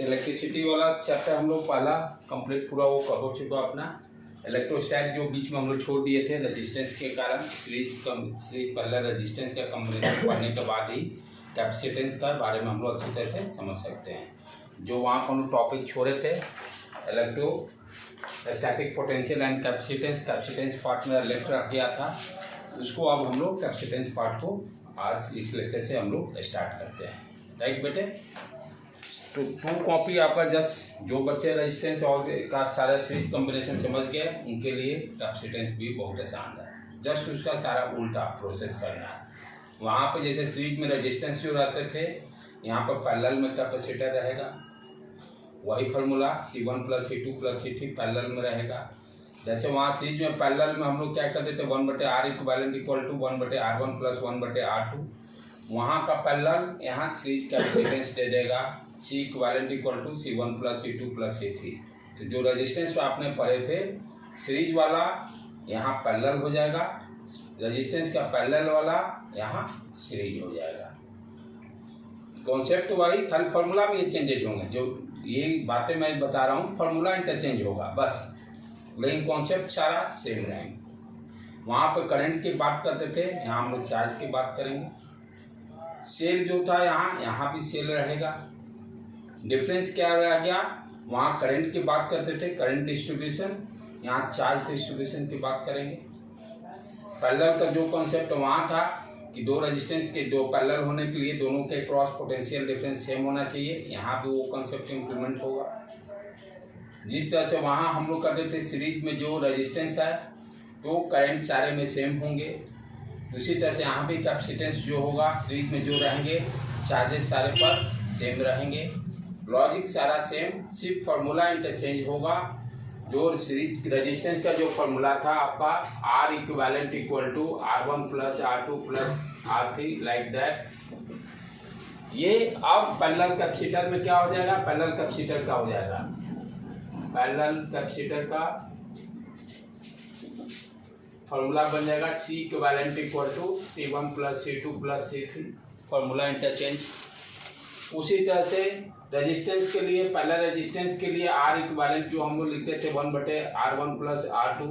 Electricity वाला chapter हम लोग पहला कंप्लीट पूरा वो हो चुका अपना। इलेक्ट्रोस्टैट जो बीच में हम लोग छोड़ दिए थे रेजिस्टेंस के कारण, सीरीज पहला रेजिस्टेंस का कॉम्बिनेशन पढ़ने के बाद ही कैपेसिटेंस का बारे में हम लोग अच्छी तरह से समझ सकते हैं। जो वहाँ पर हम लोग टॉपिक छोड़े थे electrostatic potential and capacitance part में लेक्चर रख गया था, उसको अब हम लोग कैपेसिटेंस पार्ट को आज इस लेक्चर से हम लोग स्टार्ट करते हैं। राइट बेटे, तो 2 कॉपी आपका जस्ट जो बच्चे रेजिस्टेंस और का सारा सीरीज कॉम्बिनेशन समझ गए उनके लिए कैपेसिटेंस भी बहुत आसान है। जस्ट उसका सारा उल्टा प्रोसेस करना है। वहाँ पे जैसे सीरीज में रेजिस्टेंस जो रहते थे, यहाँ पर पैरेलल में कैपेसिटर रहेगा, वही formula C1 + C2 + C3 parallel में रहेगा। जैसे वहाँ सीरीज में पैरेलल में हम लोग क्या करते थे 1/R इक्विवेलेंट = 1/R1 + 1/R2। वहाँ का पैरेलल यहाँ सीरीज कैपेसिटेंस दे देगा C equivalent = C1 + C2 + C3। तो जो रेजिस्टेंस आपने पढ़े थे सीरीज वाला यहाँ पैरेलल हो जाएगा, रेजिस्टेंस का पैरेलल वाला यहाँ सीरीज हो जाएगा। कॉन्सेप्ट वही, खाली फार्मूला में ये चेंजेज होंगे। जो ये बातें मैं बता रहा हूँ फार्मूला इंटरचेंज होगा बस, लेकिन कॉन्सेप्ट सारा सेम रहेंगे। वहाँ पर करंट की बात करते थे, यहाँ हम लोग चार्ज की बात करेंगे। सेल जो था यहाँ भी सेल रहेगा। डिफरेंस क्या रह गया, वहाँ करंट की बात करते थे करंट डिस्ट्रीब्यूशन, यहाँ चार्ज डिस्ट्रीब्यूशन की बात करेंगे। पैरेलल का जो कॉन्सेप्ट वहाँ था कि 2 रेजिस्टेंस के 2 पैरेलल होने के लिए दोनों के क्रॉस पोटेंशियल डिफरेंस सेम होना चाहिए, यहाँ भी वो कॉन्सेप्ट इम्प्लीमेंट होगा। जिस तरह से वहाँ हम लोग करते थे सीरीज में जो रेजिस्टेंस है तो करंट सारे में सेम होंगे, उसी तरह से यहाँ भी कैपेसिटेंस जो होगा सीरीज में जो रहेंगे चार्जेस सारे पर सेम रहेंगे। लॉजिक सारा सेम, सिर्फ फार्मूला इंटरचेंज होगा। जो सीरीज रेजिस्टेंस का जो फार्मूला था आपका R equivalent = R1 + R2 + R3 like that, ये अब पैरेलल कैपेसिटर में क्या हो जाएगा, पैरेलल कैपेसिटर का हो जाएगा। पैरेलल कैपेसिटर का फार्मूला बन जाएगा C equivalent = C1 + C2 + C3, formula interchange. उसी तरह से रेजिस्टेंस के लिए, पैरेलल रेजिस्टेंस के लिए R इक्विवेलेंट जो हम लोग लिखते थे 1/R1 + R2,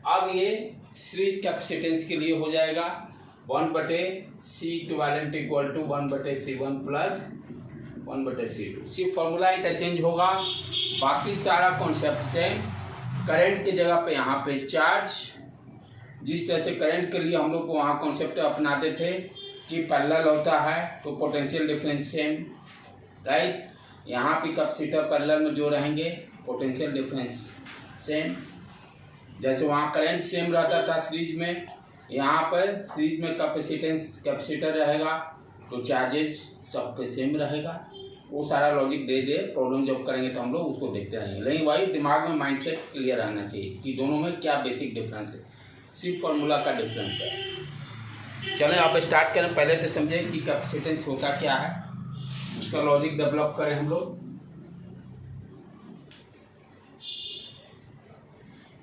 अब ये सीरीज कैपेसिटेंस के लिए हो जाएगा 1/C इक्विवेलेंट = 1/C1 + 1/C2। सिर्फ फार्मूला इंटरचेंज होगा, बाकी सारा कॉन्सेप्ट सेम। करंट की जगह पे यहाँ पे चार्ज, जिस तरह से करंट के लिए हम लोग को वहाँ कॉन्सेप्ट अपनाते थे कि पैरेलल होता है तो पोटेंशियल डिफरेंस सेम, राइट। यहाँ भी कैपेसिटर पैरेलल में जो रहेंगे पोटेंशियल डिफरेंस सेम। जैसे वहाँ करंट सेम रहता था सीरीज में, यहाँ पर सीरीज में कैपेसिटर रहेगा तो चार्जेस सबके सेम रहेगा। वो सारा लॉजिक दे प्रॉब्लम जब करेंगे तो हम लोग उसको देखते रहेंगे, लेकिन वही दिमाग में माइंडसेट क्लियर रहना चाहिए कि दोनों में क्या बेसिक डिफरेंस है, सिर्फ फार्मूला का डिफरेंस है। चलें आप स्टार्ट करें, पहले तो समझें कि कैपेसिटेंस होता क्या है, उसका लॉजिक डेवलप करें हम लोग।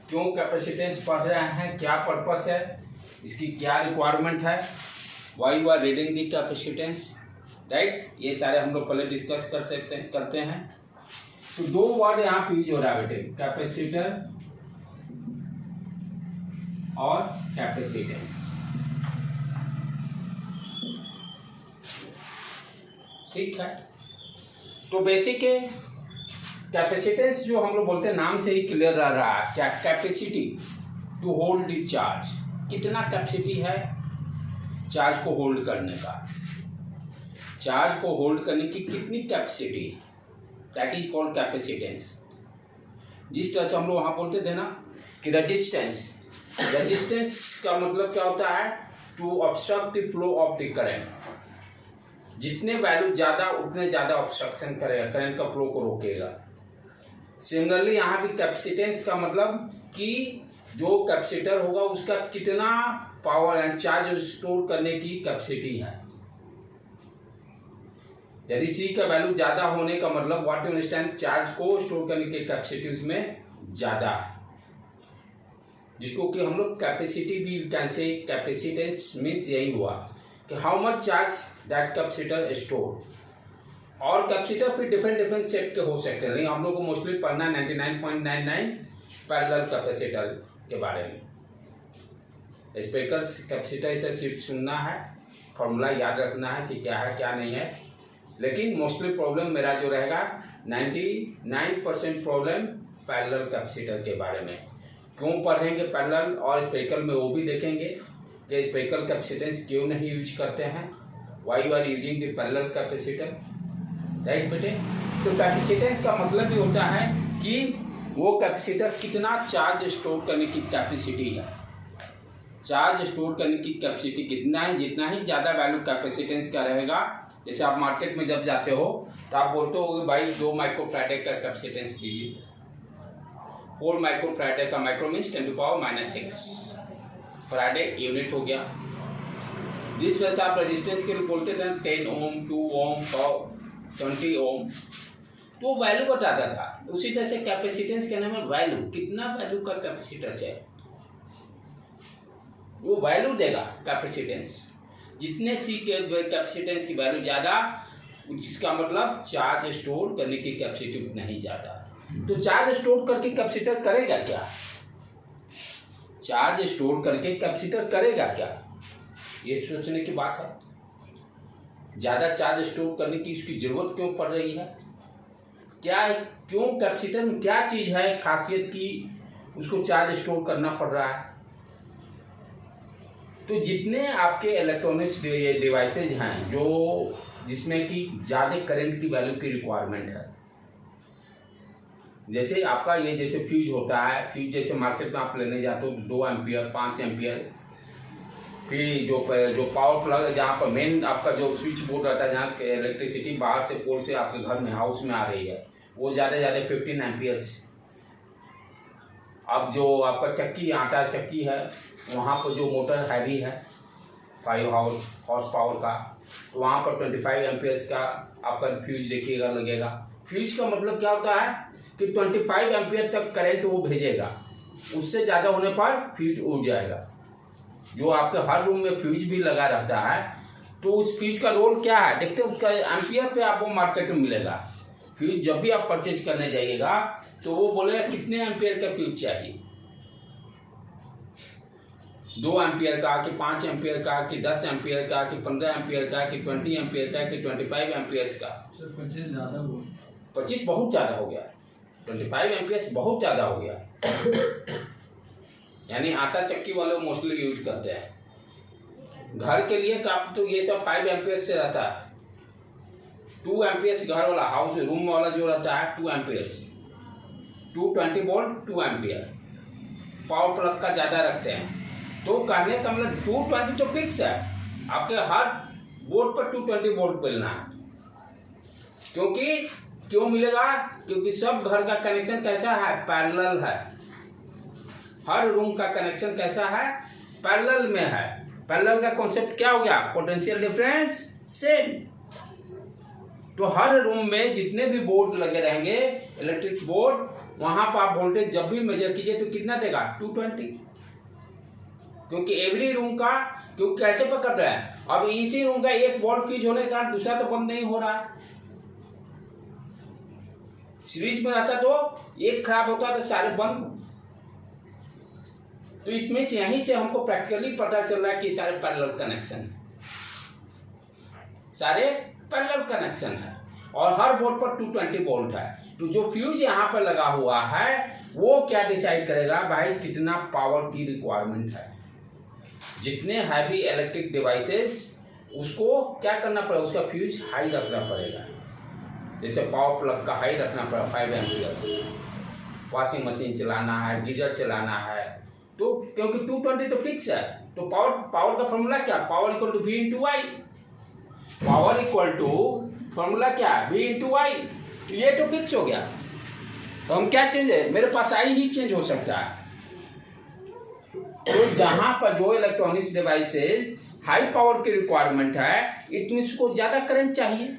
क्यों कैपेसिटेंस पढ़ रहे हैं, क्या पर्पस है, इसकी क्या रिक्वायरमेंट है, why you are reading the capacitance, right. ये सारे हम लोग पहले डिस्कस करते हैं। तो 2 वर्ड यहाँ पे यूज हो रहा है बेटे, कैपेसिटर और कैपेसिटेंस, ठीक है। तो बेसिक है कैपेसिटेंस जो हम लोग बोलते हैं, नाम से ही क्लियर रह रहा है क्या, capacity to hold the charge. कितना कैपेसिटी है चार्ज को होल्ड करने का, चार्ज को होल्ड करने की कितनी capacity, that is called capacitance. जिस तरह से हम लोग वहाँ बोलते थे ना कि रेजिस्टेंस का मतलब क्या होता है, to obstruct the flow of the current. जितने वैल्यू ज़्यादा उतने ज़्यादा ऑब्स्ट्रक्शन करेगा, करंट का फ्लो को रोकेगा। सिमिलरली यहाँ भी कैपेसिटेंस का मतलब कि जो कैपेसिटर होगा उसका कितना पावर एंड चार्ज स्टोर करने की कैपेसिटी है। यदि C का वैल्यू ज़्यादा होने का मतलब व्हाट यू अंडरस्टैंड, चार्ज को स्टोर करने की कैपेसिटी उसमें ज़्यादा है, जिसको कि हम लोग कैपेसिटी भी कैन से। कैपेसिटेंस मीन्स यही हुआ कि how much charge that capacitor store, और कैपेसिटर फिर डिफरेंट सेट के हो सकते हैं, लेकिन हम लोग को मोस्टली पढ़ना 99.99 पैरेलल कैपेसिटर के बारे में। स्पेरिकल कैपेसिटर से सिर्फ सुनना है, फॉर्मूला याद रखना है कि क्या है क्या नहीं है। लेकिन मोस्टली प्रॉब्लम मेरा जो रहेगा 99% प्रॉब्लम पैरेलल कैपेसिटर के बारे में। क्यों पढ़ेंगे पैरेलल और स्पेरिकल में वो भी देखेंगे कि स्पेरिकल कैपेसिटेंस क्यों नहीं यूज करते हैं, why you are using the parallel capacitor, right बेटे। तो कैपेसिटेंस का मतलब भी होता है कि वो कैपेसिटर कितना चार्ज स्टोर करने की कैपेसिटी है। चार्ज स्टोर करने की कैपेसिटी कितना है, जितना ही ज़्यादा वैल्यू कैपेसिटेंस का रहेगा। जैसे आप मार्केट में जब जाते हो तो आप बोलते हो भाई 2 माइक्रोफैराड का कैपेसिटेंस दीजिए, 4 माइक्रोफैराड का, माइक्रो मीन्स 10⁻⁶ फैराड यूनिट हो गया। जिस वजह से आप रेजिस्टेंस के लिए बोलते थे 10 ओम, 2 ओम, 20 ओम, तो वैल्यू बताता था। उसी तरह से कैपेसिटेंस के नाम में वैल्यू, कितना वैल्यू का कैपेसिटर चाहिए वो वैल्यू देगा कैपेसिटेंस। जितने सी के कैपेसिटेंस की वैल्यू ज़्यादा, जिसका मतलब चार्ज स्टोर करने की कैपेसिटी उतना ही ज़्यादा। तो चार्ज स्टोर करके कैपेसिटर करेगा क्या, चार्ज स्टोर करके कैपेसिटर करेगा क्या, ये सोचने की बात है। ज़्यादा चार्ज स्टोर करने की इसकी ज़रूरत क्यों पड़ रही है, क्या क्यों कैपेसिटर में क्या चीज़ है खासियत की उसको चार्ज स्टोर करना पड़ रहा है। तो जितने आपके इलेक्ट्रॉनिक्स डिवाइसेज हैं जो जिसमें कि ज़्यादा करंट की वैल्यू की रिक्वायरमेंट है, जैसे आपका ये जैसे फ्यूज होता है, फ्यूज जैसे मार्केट में आप लेने जाते हो 2 एम्पियर, 5 एम्पियर। फिर जो पावर प्लग जहाँ पर मेन आपका जो स्विच बोर्ड रहता है, जहाँ इलेक्ट्रिसिटी बाहर से पोल से आपके घर में हाउस में आ रही है, वो ज़्यादा 15 एम्पियर्स। अब जो आपका चक्की, आटा चक्की है, वहाँ पर जो मोटर हैवी है 5 हॉर्स पावर का, तो वहाँ पर 25 एम्पियर्स का आपका फ्यूज देखिएगा लगेगा। फ्यूज का मतलब क्या होता है कि 25 एम्पियर तक करंट वो भेजेगा, उससे ज़्यादा होने पर फ्यूज उड़ जाएगा। जो आपके हर रूम में फ्यूज भी लगा रहता है, तो उस फ्यूज का रोल क्या है देखते हो, उसका एम्पियर पे आपको मार्केट में मिलेगा। फ्यूज जब भी आप परचेज करने जाइएगा तो वो बोलेगा कितने एम्पियर का फ्यूज चाहिए, 2 एम्पियर का कि 5 एम्पियर का कि 10 एम्पियर का कि 15 एम्पियर का कि 20 एम्पियर का कि 25 एम्पियर्स का। 25 ज़्यादा हुआ, 25 बहुत ज़्यादा हो गया, 25 एम्पियर्स बहुत ज़्यादा हो गया। यानी आटा चक्की वाले मोस्टली यूज करते हैं। घर के लिए तो ये सब 5 एम्पियर्स से रहता है। 2 एम्पियर्स घर वाला हाउस रूम वाला जो रहता है 2 amperes, 220 volt 2 ampere power plug का ज़्यादा रखते हैं। तो कहने का मतलब 220 तो फिक्स है, आपके हर बोर्ड पर 220 वोल्ट मिलना है। क्यों मिलेगा, क्योंकि सब घर का कनेक्शन कैसा है, पैरेलल है। हर रूम का कनेक्शन कैसा है, पैरेलल में है। पैरेलल का कॉन्सेप्ट क्या हो गया, पोटेंशियल डिफरेंस सेम। तो हर रूम में जितने भी बोर्ड लगे रहेंगे इलेक्ट्रिक बोर्ड, वहां पर आप वोल्टेज जब भी मेजर कीजिए तो कितना देगा 220, क्योंकि एवरी रूम का, क्योंकि कैसे पकड़ रहा है, अब इसी रूम का एक बॉल्ब फ्यूज होने के कारण दूसरा तो बंद नहीं हो रहा है। सीरीज में रहता तो एक खराब होता तो सारे बंद। तो इसमें यहीं से हमको प्रैक्टिकली पता चल रहा है कि सारे पैरेलल कनेक्शन, सारे पैरेलल कनेक्शन है और हर बोर्ड पर 220 वोल्ट है। तो जो फ्यूज यहाँ पर लगा हुआ है वो क्या डिसाइड करेगा भाई कितना पावर की रिक्वायरमेंट है। जितने हैवी इलेक्ट्रिक डिवाइसेस उसको क्या करना पड़ेगा, उसका फ्यूज हाई रखना पड़ेगा। जैसे पावर प्लग का हाई रखना पड़ेगा 5 एम्पियर्स, वॉशिंग मशीन चलाना है, गीजर चलाना है, तो क्योंकि 220 तो फिक्स है। तो पावर का फॉर्मूला क्या, power equal to V into I. Power equal to formula क्या, V इंटू आई। तो ये तो फिक्स हो गया। तो हम क्या चेंज है, मेरे पास आई ही चेंज हो सकता है। तो जहां पर जो इलेक्ट्रॉनिक्स डिवाइसेस हाई पावर की रिक्वायरमेंट है, इट मीन्स को ज्यादा करंट चाहिए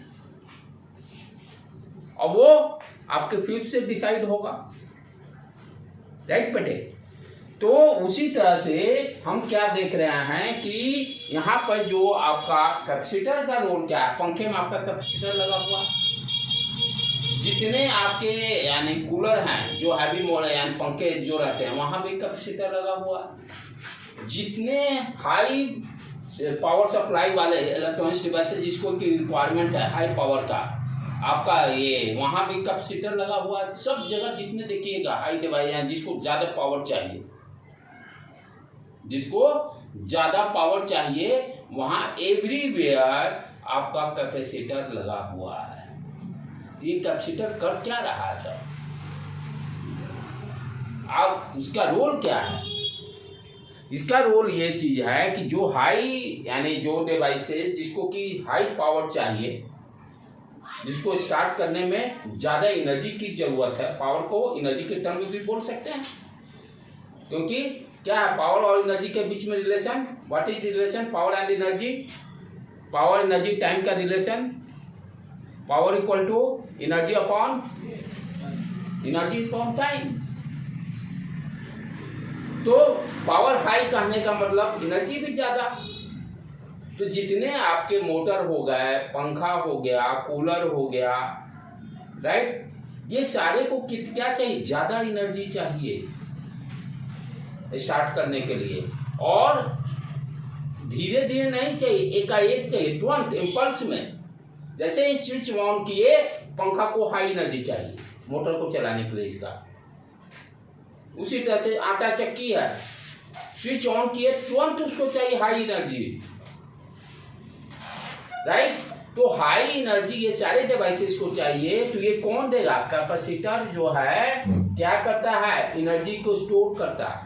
और वो आपके फ्यूज से डिसाइड होगा, राइट बेटे। तो उसी तरह से हम क्या देख रहे हैं कि यहाँ पर जो आपका कैपेसिटर का रोल क्या है, पंखे में आपका कैपेसिटर लगा हुआ है, जितने आपके यानी कूलर हैं जो हैवी मोड यानी पंखे जो रहते हैं वहाँ भी कैपेसिटर लगा हुआ है। जितने हाई पावर सप्लाई वाले इलेक्ट्रॉनिक्स डिवाइसेस जिसको की रिक्वायरमेंट है हाई पावर का, आपका ये वहाँ भी कैपेसिटर लगा हुआ है। सब जगह जितने देखिएगा हाई डिवाइस जिसको ज़्यादा पावर चाहिए, जिसको ज़्यादा पावर चाहिए वहाँ एवरीवेयर आपका कैपेसिटर लगा हुआ है। ये कैपेसिटर कर क्या रहा था, अब उसका रोल क्या है? इसका रोल ये चीज है कि जो हाई यानी जो डिवाइसेस जिसको कि हाई पावर चाहिए, जिसको स्टार्ट करने में ज़्यादा एनर्जी की ज़रूरत है, पावर को एनर्जी के टर्म में भी बोल सकते हैं, क्योंकि क्या है पावर और एनर्जी के बीच में relation? What is relation? Power and energy, power energy time का relation, power equal to energy upon time. तो पावर हाई कहने का मतलब एनर्जी भी ज्यादा। तो जितने आपके मोटर हो गए, पंखा हो गया, कूलर हो गया, राइट, ये सारे को क्या चाहिए? ज्यादा एनर्जी चाहिए स्टार्ट करने के लिए, और धीरे धीरे नहीं चाहिए, एकाएक चाहिए, तुरंत इम्पल्स में। जैसे ही स्विच ऑन किए पंखा को हाई एनर्जी चाहिए मोटर को चलाने के लिए इसका। उसी तरह से आटा चक्की है, स्विच ऑन किए तुरंत उसको चाहिए हाई एनर्जी, राइट। तो हाई एनर्जी ये सारे डिवाइसेस को चाहिए, तो ये कौन देगा? कैपेसिटर जो है क्या करता है? एनर्जी को स्टोर करता है,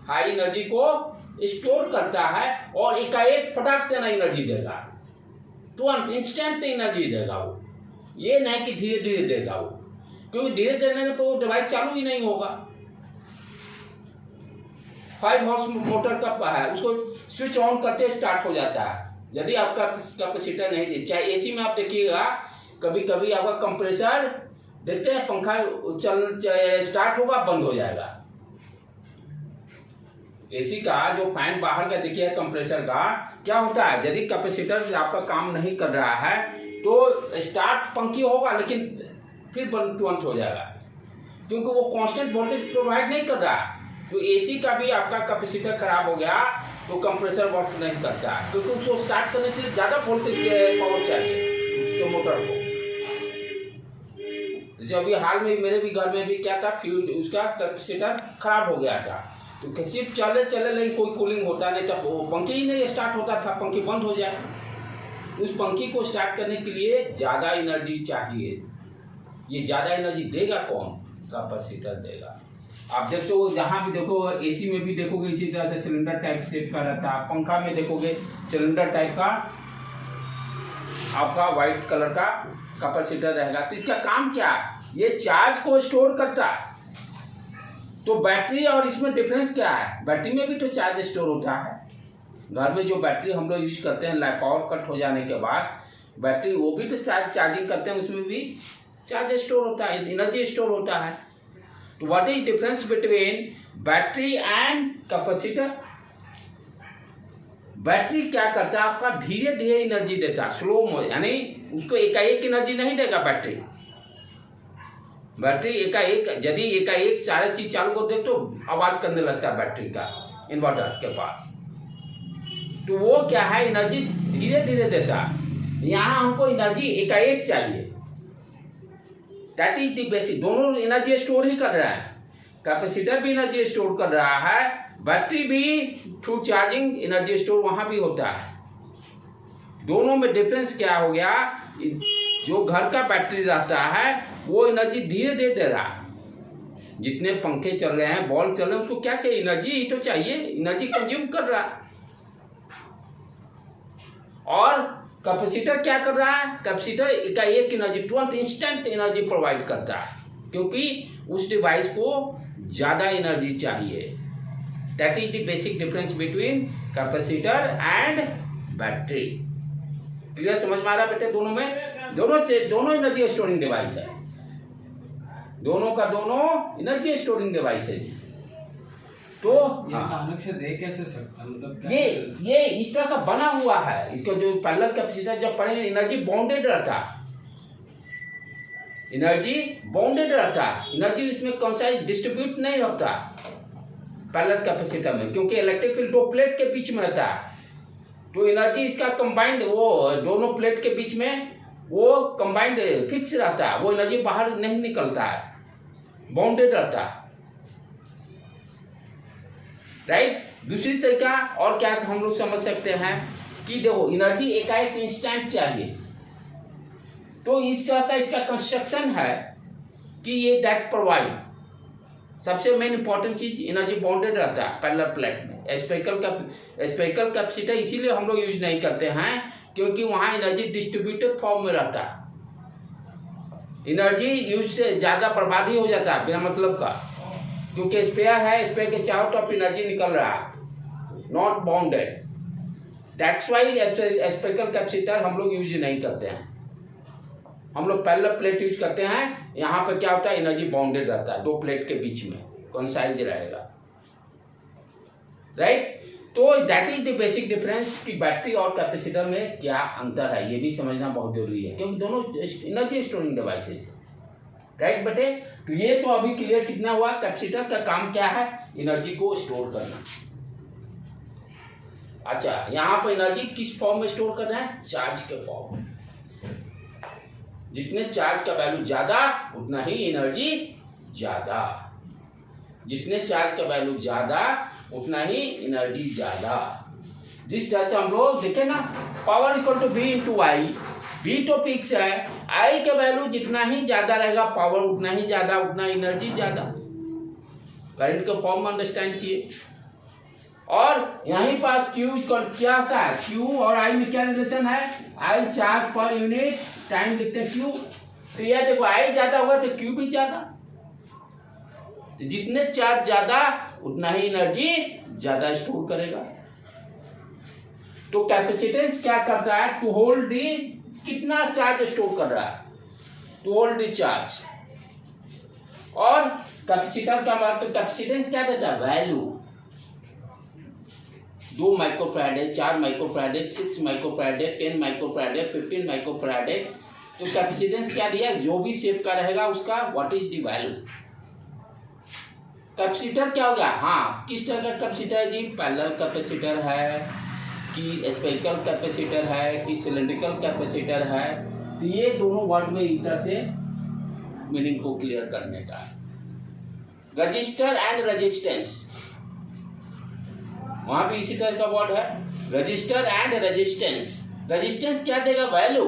हाई एनर्जी को स्टोर करता है और एकाएक फटाक देना एनर्जी देगा, तुरंत इंस्टेंट एनर्जी देगा वो। ये नहीं कि धीरे धीरे देगा वो, क्योंकि धीरे देने में तो डिवाइस चालू ही नहीं होगा। 5 हॉर्स मोटर का है, उसको स्विच ऑन करते स्टार्ट हो जाता है। यदि आपका कैपेसिटर नहीं, चाहे एसी में आप देखिएगा, कभी कभी आपका कंप्रेसर देखते हैं पंखा स्टार्ट होगा बंद हो जाएगा। एसी का जो फैन बाहर का देखिए कंप्रेसर का क्या होता है, यदि कैपेसिटर आपका काम नहीं कर रहा है तो स्टार्ट पंखी होगा लेकिन फिर बंद तुरंत हो जाएगा, क्योंकि वो कांस्टेंट वोल्टेज प्रोवाइड नहीं कर रहा है। तो एसी का भी आपका कैपेसिटर खराब हो गया तो कंप्रेसर वर्क नहीं करता, क्योंकि उसको स्टार्ट करने के लिए ज़्यादा वोल्टेज पावर चाहिए तो मोटर को। जैसे अभी हाल में मेरे भी घर में भी क्या था, फ्यूज उसका कैपेसिटर खराब हो गया था, तो सिर्फ चले लेकिन कोई कूलिंग होता नहीं था, पंखी ही नहीं स्टार्ट होता था, पंखी बंद हो जाए। उस पंखी को स्टार्ट करने के लिए ज़्यादा एनर्जी चाहिए। ये ज़्यादा एनर्जी देगा कौन? कैपेसिटर देगा। आप देखते हो जहाँ भी देखो, एसी में भी देखोगे इसी तरह से सिलेंडर टाइप शेप का रहता है, पंखा में देखोगे सिलेंडर टाइप का आपका व्हाइट कलर का कैपेसिटर रहेगा। तो इसका काम क्या है? ये चार्ज को स्टोर करता है। तो बैटरी और इसमें डिफरेंस क्या है? बैटरी में भी तो चार्ज स्टोर होता है। घर में जो बैटरी हम लोग यूज करते हैं, पावर कट हो जाने के बाद बैटरी वो भी तो चार्जिंग करते हैं, उसमें भी चार्ज स्टोर होता है, एनर्जी स्टोर होता है। तो what is difference between battery and capacitor? Battery क्या करता है? आपका धीरे धीरे एनर्जी देता है, स्लो, यानी उसको एकाएक एनर्जी नहीं देगा बैटरी एकाएक। यदि एकाएक सारे चीज चालू कर दे तो आवाज करने लगता है बैटरी का इन्वर्टर के पास। तो वो क्या है? एनर्जी धीरे धीरे देता है। यहाँ हमको एनर्जी एकाएक चाहिए, दैट इज द बेसिक। दोनों एनर्जी स्टोर ही कर रहा है, कैपेसिटर भी एनर्जी स्टोर कर रहा है, बैटरी भी थ्रू चार्जिंग एनर्जी स्टोर वहाँ भी होता है। दोनों में डिफरेंस क्या हो गया? जो घर का बैटरी रहता है वो एनर्जी धीरे धीरे दे रहा है। जितने पंखे चल रहे हैं, बॉल चल रहे हैं, उसको क्या चाहिए? एनर्जी ही तो चाहिए, एनर्जी कंज्यूम कर रहा है। और कैपेसिटर क्या कर रहा है? कैपेसिटर एकाएक एनर्जी, तुरंत इंस्टेंट एनर्जी प्रोवाइड करता है, क्योंकि उस डिवाइस को ज़्यादा एनर्जी चाहिए। That is the basic difference between capacitor and battery. Clear? समझ में आ रहा है बेटे? दोनों में दोनों एनर्जी स्टोरिंग डिवाइस है, दोनों का दोनों एनर्जी स्टोरिंग डिवाइसेस। तो अचानक से दे कैसे सकता, मतलब ये इस तरह का बना हुआ है। इसका जो पैरेलल कैपेसिटर जब पढ़ेंगे, एनर्जी बाउंडेड रहता है, एनर्जी बाउंडेड रहता है, एनर्जी उसमें कौन सा डिस्ट्रीब्यूट नहीं होता पैरेलल कैपेसिटर में, क्योंकि इलेक्ट्रिक फील्ड दो प्लेट के बीच में रहता है। तो एनर्जी इसका कंबाइंड, वो दोनों प्लेट के बीच में वो कंबाइंड फिक्स रहता है, वो एनर्जी बाहर नहीं निकलता है, बाउंडेड रहता है, राइट। दूसरी तरीका और क्या हम लोग समझ सकते हैं कि देखो एनर्जी एकाएक इंस्टेंट चाहिए, तो इस तरह का इसका कंस्ट्रक्शन है कि ये दैट प्रोवाइड, सबसे मेन इंपॉर्टेंट चीज एनर्जी बाउंडेड रहता है पैरेलल प्लेट में। स्पेरिकल कैपेसिटर इसीलिए हम लोग यूज नहीं करते हैं क्योंकि वहां एनर्जी डिस्ट्रीब्यूटेड फॉर्म में रहता है, एनर्जी यूज से ज्यादा बर्बाद ही हो जाता है बिना मतलब का, क्योंकि स्पेयर है, स्पेयर के चारों तरफ एनर्जी निकल रहा है, not bounded. That's why spherical capacitor हम लोग यूज नहीं करते हैं, हम लोग पैरेलल प्लेट यूज करते हैं। यहाँ पे क्या होता है, एनर्जी बाउंडेड रहता है, दो प्लेट के बीच में कॉन्साइज रहेगा, राइट। तो that is the basic difference कि बैटरी और कैपेसिटर में क्या अंतर है, ये भी समझना बहुत जरूरी है क्योंकि दोनों एनर्जी स्टोरिंग डिवाइसेस, राइट बेटे। तो ये तो अभी क्लियर कितना हुआ, कैपेसिटर का काम क्या है, एनर्जी को स्टोर करना। अच्छा, यहाँ पर एनर्जी किस फॉर्म में स्टोर करना है, चार्ज के फॉर्म में। जितने चार्ज का वैल्यू ज्यादा उतना ही एनर्जी ज्यादा, जितने चार्ज का वैल्यू ज्यादा उतना ही एनर्जी ज्यादा। जिस तरह से हम लोग देखे ना, power equal to V into I, V तो फिक्स है, I का वैल्यू जितना ही ज्यादा रहेगा पावर उतना ही ज्यादा, उतना एनर्जी ज्यादा। करंट के फॉर्म में अंडरस्टैंड किए। और यहीं पर Q क्या होता है, Q और I में क्या रिलेशन है, I charge per unit time लिखते हैं Q। तो यह देखो I ज्यादा हुआ तो Q भी ज्यादा, तो जितने चार्ज ज्यादा उतना ही एनर्जी ज्यादा स्टोर करेगा। तो कैपेसिटेंस क्या करता है, टू होल्ड दी, कितना चार्ज स्टोर कर रहा है, टू होल्ड दी चार्ज। और कैपेसिटर का मतलब कैपेसिटेंस क्या देता है, value. 2 microfarad, 4 microfarad, 6 microfarad, 10 microfarad, 15 microfarad. तो कैपेसिटेंस क्या दिया, जो भी शेप का रहेगा उसका what is the value. Capacitor क्या हो गया, हाँ किस तरह का कैपेसिटर है जी, पैरेलल कैपेसिटर है कि स्पेरिकल कैपेसिटर है कि सिलेंड्रिकल कैपेसिटर है। तो ये दोनों वर्ड में इस तरह से मीनिंग को क्लियर करने का। रजिस्टर एंड रेजिस्टेंस, वहां भी इसी तरह का वर्ड है, रजिस्टर एंड रेजिस्टेंस। रेजिस्टेंस क्या देगा, value,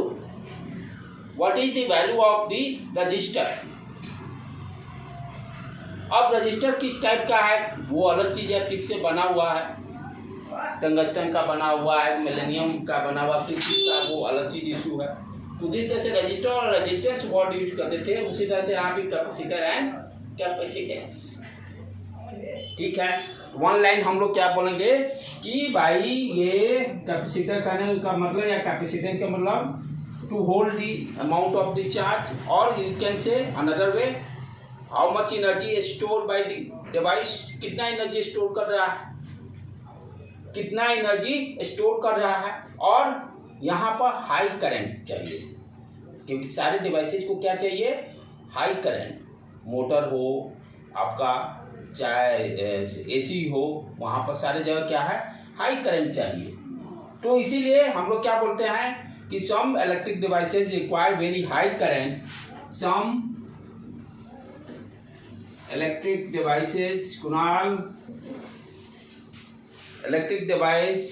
what is the value of the register. अब रजिस्टर किस टाइप का है वो अलग चीज है, किससे बना हुआ है, टंगस्टन का बना हुआ है, मिलेनियम का बना हुआ, किस चीज का, वो अलग चीज इशू है। तो जिस तरह से रजिस्टर और रेजिस्टेंस वर्ड यूज करते थे उसी तरह से यहाँ भी कैपेसिटर एंड कैपेसिटेंस, ठीक है। वन लाइन हम लोग क्या बोलेंगे कि भाई ये कैपेसिटर कहने का मतलब या कैपेसिटेंस का मतलब to hold the amount of the charge, और you can say another way how much energy store by the device, कितना एनर्जी स्टोर कर रहा है, कितना एनर्जी स्टोर कर रहा है। और यहाँ पर हाई करंट चाहिए क्योंकि सारे डिवाइसेस को क्या चाहिए, हाई करंट, मोटर हो आपका चाहे एसी हो, वहाँ पर सारे जगह क्या है, हाई करंट चाहिए। तो इसीलिए हम लोग क्या बोलते हैं कि some electric devices require very high current, some electric devices, Kunal, electric device,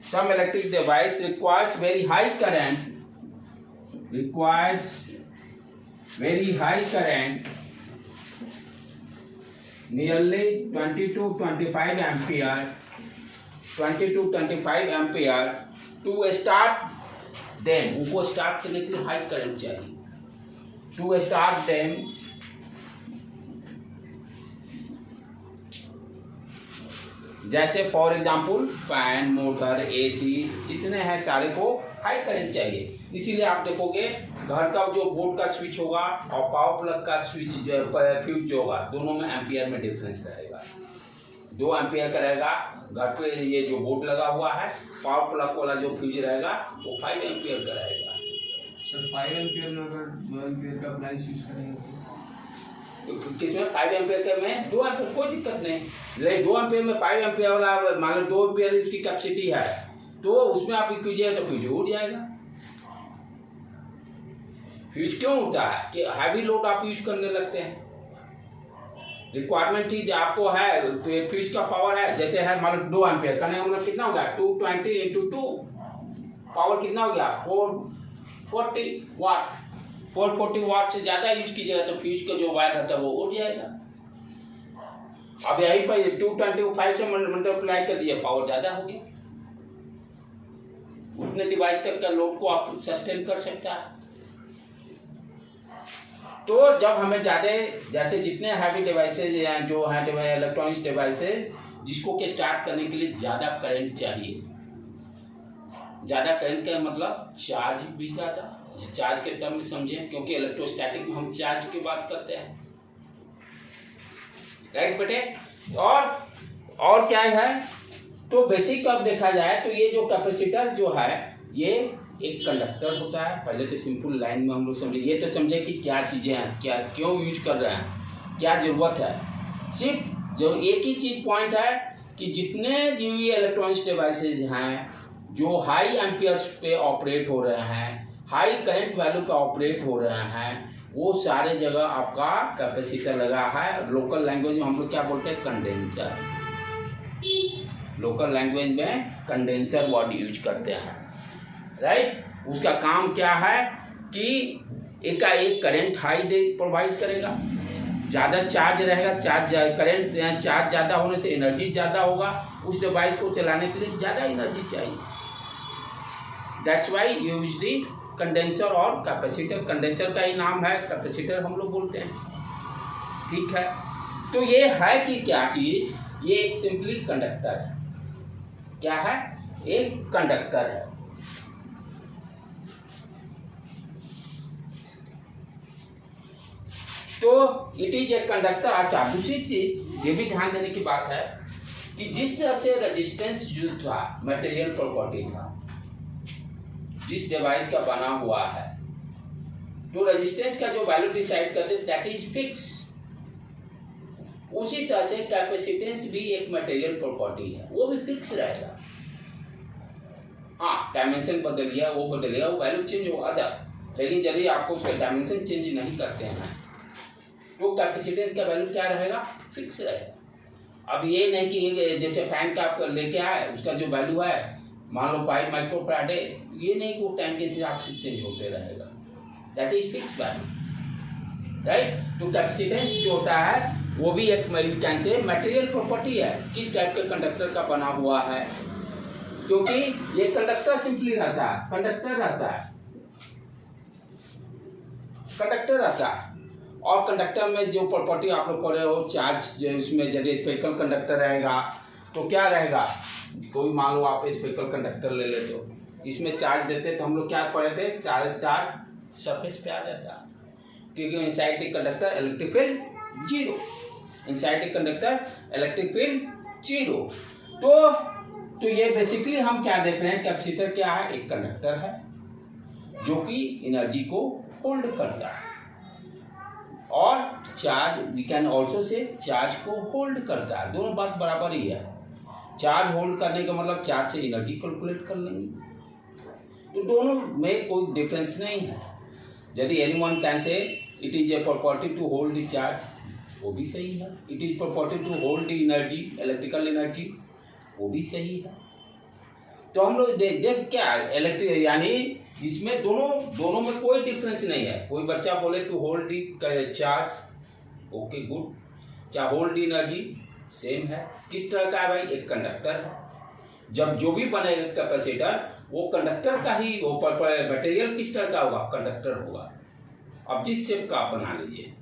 some electric device requires very high current, nearly 20 to 25 ampere, 20 to 25 ampere to start them, उनको स्टार्ट करने के लिए हाई करंट चाहिए। to start them जैसे for example fan, motor, AC जितने हैं सारे को हाई करंट चाहिए। इसीलिए आप देखोगे घर का जो बोर्ड का स्विच होगा और पावर प्लग का स्विच जो फ्यूज जो होगा दोनों में एम्पियर में डिफरेंस रहेगा। 2 एम्पियर का रहेगा, घर पे ये जो बोर्ड लगा हुआ है पावर प्लग वाला जो फ्यूज रहेगा वो 5 एम्पियर का रहेगा। सर 5 एम्पियर में अगर 2 एम्पियर का अप्लायंस यूज करेंगे तो किसमें 5 एम्पियर के में 2 एम्पियर कोई दिक्कत नहीं, लेकिन 2 एम्पियर में 5 एम्पियर वाला मान लो 2 एम्पियर उसकी कैपेसिटी है तो उसमें आप कीजिएगा तो फ्यूज उड़ जाएगा। फ्यूज क्यों उठता है कि हैवी लोड आप यूज करने लगते हैं, रिक्वायरमेंट थी आपको है, फ्यूज का पावर है जैसे है मान लो 2 एम्पियर का, नहीं मतलब कितना हो गया 220 × 2 पावर कितना हो गया 440 वाट। 440 वाट से ज़्यादा यूज कीजिएगा तो फ्यूज का जो वायर रहता है वो उड़ जाएगा। अब यही पर 225 से मल्टीप्लाई कर दिया, पावर ज़्यादा हो गया, उतने डिवाइस तक का लोड को आप सस्टेन कर सकता है। तो जब हमें ज़्यादा जैसे जितने हैवी डिवाइसेज या जो है इलेक्ट्रॉनिक्स डिवाइसेज जिसको के स्टार्ट करने के लिए ज़्यादा करंट चाहिए, ज़्यादा करंट का मतलब चार्ज भी ज़्यादा, चार्ज के टर्म में समझें क्योंकि इलेक्ट्रोस्टैटिक में हम चार्ज की बात करते हैं, राइट बेटे। और क्या है तो बेसिक अब देखा जाए तो ये जो कैपेसिटर जो है ये एक कंडक्टर होता है। पहले तो सिंपल लाइन में हम लोग समझे, ये तो समझे कि क्या चीज़ें हैं, क्या क्यों यूज कर रहे हैं, क्या ज़रूरत है। सिर्फ जो एक ही चीज़ पॉइंट है कि जितने जो ये इलेक्ट्रॉनिक्स डिवाइसेज हैं जो हाई एम्पियर्स पे ऑपरेट हो रहे हैं, हाई करंट वैल्यू पे ऑपरेट हो रहे हैं, वो सारे जगह आपका कैपेसिटर लगा है। लोकल लैंग्वेज में हम लोग क्या बोलते हैं कंडेंसर, लोकल लैंग्वेज में कंडेंसर वर्ड यूज करते हैं, राइट। उसका काम क्या है कि एक करंट हाई दे प्रोवाइड करेगा, ज़्यादा चार्ज रहेगा, करंट चार्ज ज़्यादा होने से एनर्जी ज़्यादा होगा, उस डिवाइस को चलाने के लिए ज़्यादा एनर्जी चाहिए। That's why use the condenser और कैपेसिटर, कंडेंसर का ही नाम है, कैपेसिटर हम लोग बोलते हैं, ठीक है। तो ये है कि क्या चीज़, ये एक सिंपली कंडक्टर है। क्या है? एक कंडक्टर है। तो इट इज ए कंडक्टर। अच्छा, दूसरी चीज ये भी ध्यान देने की बात है कि जिस तरह से रेजिस्टेंस यूज था, मटेरियल प्रॉपर्टी था, जिस डिवाइस का बना हुआ है, तो रेजिस्टेंस का जो वैल्यू डिसाइड करते दैट इज फिक्स। उसी तरह से कैपेसिटेंस भी एक मटेरियल प्रॉपर्टी है, वो भी फिक्स रहेगा। हाँ, डायमेंशन बदल गया, वो बदल गया, वो वैल्यू चेंज होगा अदर, लेकिन यदि आपको उसका डायमेंशन चेंज नहीं करते हैं तो कैपेसिटेंस का वैल्यू क्या रहेगा? फिक्स रहेगा। अब ये नहीं कि जैसे फैन का आप लेके आए, उसका जो वैल्यू है मान लो 5 माइक्रोफैराड है, ये नहीं कि वो टाइम के हिसाब से चेंज होते रहेगा, that is fix value, right. तो कैपेसिटेंस जो होता है वो भी एक कैन से मटेरियल प्रॉपर्टी है, किस टाइप के कंडक्टर का बना हुआ है, क्योंकि ये कंडक्टर सिंपली रहता है, कंडक्टर रहता है, कंडक्टर रहता है। और कंडक्टर में जो प्रॉपर्टी आप लोग पढ़े हो, चार्ज जो उसमें यदि स्पेरिकल कंडक्टर रहेगा तो क्या रहेगा, कोई मान लो आप स्पेरिकल कंडक्टर ले लेते हो, इसमें चार्ज देते तो हम लोग क्या पढ़े थे, चार्ज सरफेस पे आ जाता है, क्योंकि inside the conductor electric field zero, inside the conductor electric field zero. तो ये बेसिकली हम क्या देख रहे हैं, कैपेसिटर क्या है, एक कंडक्टर है जो कि एनर्जी को होल्ड करता है, और charge we can also say charge को होल्ड करता है। दोनों बात बराबर ही है। चार्ज होल्ड करने का मतलब चार्ज से एनर्जी कैलकुलेट कर लेंगे, तो दोनों में कोई डिफरेंस नहीं है। यदि anyone can say it is a property to hold the charge, वो भी सही है। It is property to hold the energy, electrical energy, वो भी सही है। तो हम लोग देख क्या इलेक्ट्रिक, यानी इसमें दोनों में कोई डिफरेंस नहीं है। कोई बच्चा बोले to hold the charge, okay good, क्या होल्ड दी एनर्जी, सेम है। किस तरह का है भाई, एक कंडक्टर है। जब जो भी बनेगा कैपेसिटर वो कंडक्टर का ही, वो मटेरियल किस तरह का होगा, कंडक्टर होगा। अब जिस शेप का आप बना लीजिए,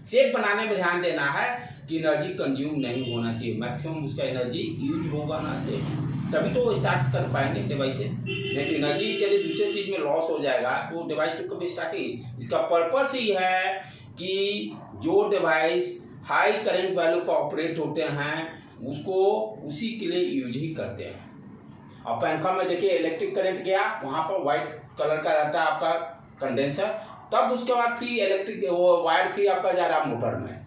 शेप बनाने में ध्यान देना है कि एनर्जी कंज्यूम नहीं होना चाहिए, मैक्सिमम उसका एनर्जी यूज होगा ना चाहिए, तभी तो वो स्टार्ट कर पाएंगे डिवाइस से। लेकिन एनर्जी यदि दूसरे चीज में लॉस हो जाएगा तो डिवाइस तो कभी स्टार्ट ही। इसका पर्पस ही है कि जो डिवाइस हाई करंट वैल्यू पर ऑपरेट होते हैं उसको उसी के लिए यूज ही करते हैं। अब पंखा में देखिए इलेक्ट्रिक करंट गया, वहाँ पर व्हाइट कलर का रहता है आपका कंडेंसर, तब उसके बाद फिर इलेक्ट्रिक वो वायर फिर आपका जा रहा मोटर में।